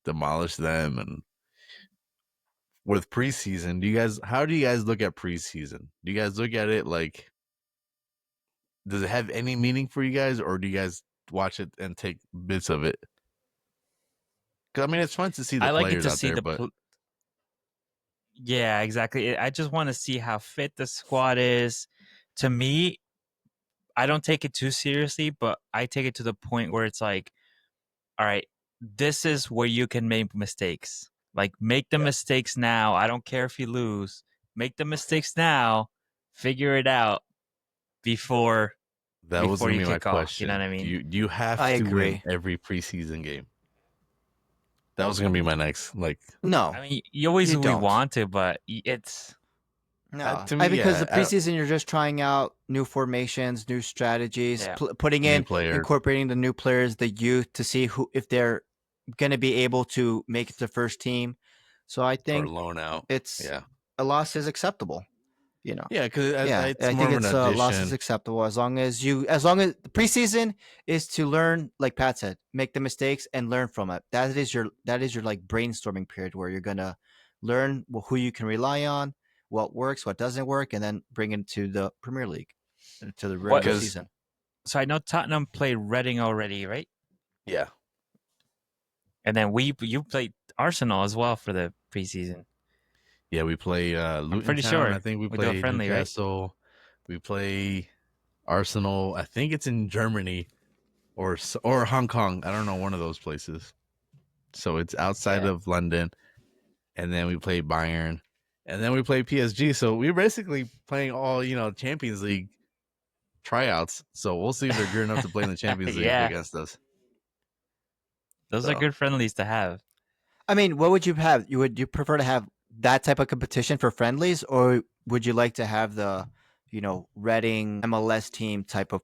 demolished them, and with preseason, how do you guys look at preseason? Do you guys look at it like, does it have any meaning for you guys, or do you guys watch it and take bits of it? Because I mean, it's fun to see the I like it players to out see there, the. but Yeah, exactly. I just want to see how fit the squad is. To me, I don't take it too seriously, but I take it to the point where it's like, all right, this is where you can make mistakes. Like, make the mistakes now. I don't care if you lose. Make the mistakes now. Figure it out before that was before gonna you be my kick off. question. You know what I mean? You have I to agree. win every preseason game. That was gonna be my next, No, I mean, you always You don't. want to, but it's no. to me, Because yeah, the preseason, you're just trying out new formations, new strategies, Yeah. putting new in, players. incorporating the new players, the youth, to see if they're going to be able to make it to first team. So I or think loan out. it's Yeah, a loss is acceptable. yeah, because it's I more think of it's an a loss is addition. acceptable as long as the preseason is to learn, like Pat said, make the mistakes and learn from it. That is your like brainstorming period where you're gonna learn who you can rely on, what works, what doesn't work, and then bring it to the Premier League, to the regular Because- season. so I know Tottenham played Reading already, right? Yeah, And then you played Arsenal as well for the preseason. yeah, we play Luton pretty Town. sure I think we we do a play friendly, right? Newcastle. We play Arsenal. I think it's in Germany or Hong Kong. I don't know, one of those places. So it's outside Yeah. of London, and then we play Bayern, and then we play PSG. So we're basically playing all Champions League tryouts. So we'll see if they're good enough to play in the Champions League Yeah. against us. Those are So- good friendlies to have. I mean, what would you have? Would you prefer to have that type of competition for friendlies, or would you like to have the, Reading MLS team type of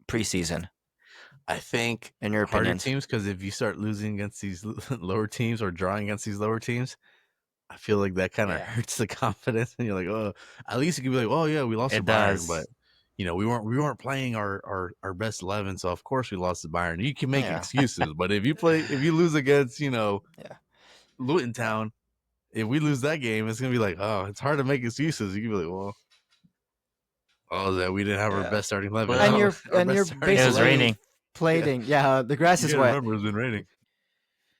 preseason? I think in your harder opinions? teams, because if you start losing against these lower teams or drawing against these lower teams, I feel like that kind of hurts the confidence, and you're like, oh, at least you can be like, oh yeah, we lost to Bayern, but we weren't playing our best 11, so of course we lost to Bayern. You can make excuses, but if you lose against Luton Town, if we lose that game, it's gonna be like, oh, it's hard to make excuses. You can be like, well, that we didn't have our best starting 11, and you're basically it was raining. Plating, the grass is wet. Remember, it's been raining.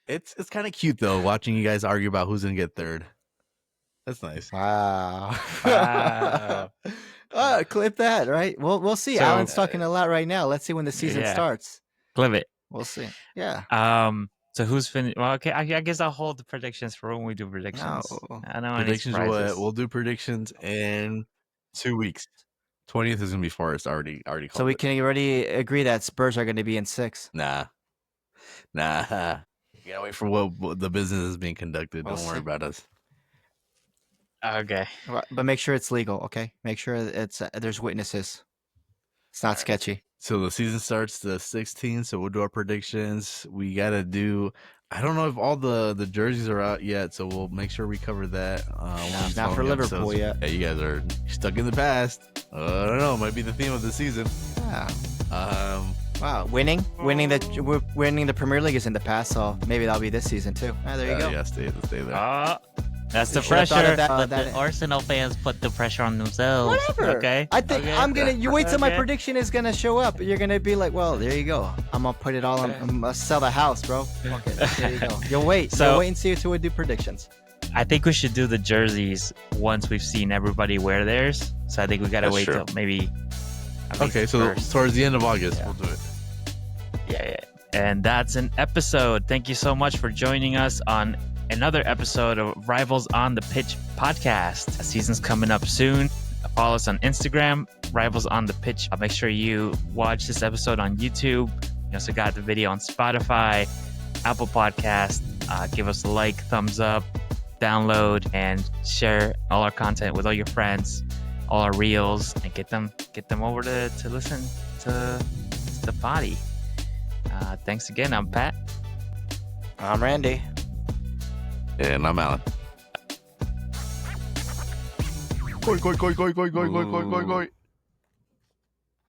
It's kind of cute though, watching you guys argue about who's gonna get third. That's nice. Wow. Clip that, right? We'll see. So, Alan's talking a lot right now. Let's see when the season starts. Clip it. We'll see. Yeah. So who's finished? Well, okay. I guess I'll hold the predictions for when we do predictions. No. I know predictions. We'll do predictions in 2 weeks. 20th is gonna be Forest. Already called. So we can already agree that Spurs are going to be in 6. Nah. You gotta wait for what the business is being conducted. Don't worry about us. Okay. But make sure it's legal, okay? Make sure it's there's witnesses. It's not sketchy. So the season starts the 16th, so we'll do our predictions. We got to do... I don't know if all the jerseys are out yet, so we'll make sure we cover that. Not for Liverpool yet. Yeah, you guys are stuck in the past. I don't know. Might be the theme of the season. Yeah. Wow. Winning the Premier League is in the past, so maybe that'll be this season too. There you go. Yeah, stay there. That's the pressure. The Arsenal fans put the pressure on themselves. Whatever. Okay. I think you wait till my prediction is gonna show up. You're gonna be like, well, there you go. I'm gonna put it all on. I'm gonna sell the house, bro. Okay, there you go. You'll wait. You'll wait and see until we do predictions. I think we should do the jerseys once we've seen everybody wear theirs. So I think we gotta wait till maybe. Okay, so towards the end of August, we'll do it. Yeah. And that's an episode. Thank you so much for joining us on another episode of Rivals on the Pitch podcast. The season's coming up soon. Follow us on Instagram, Rivals on the Pitch. Make sure you watch this episode on YouTube. You also got the video on Spotify, Apple Podcast. Give us a like, thumbs up, download, and share all our content with all your friends, all our reels, and get them over to listen to the potty. Thanks again. I'm Pat. I'm Randy. And I'm Alan. Koi.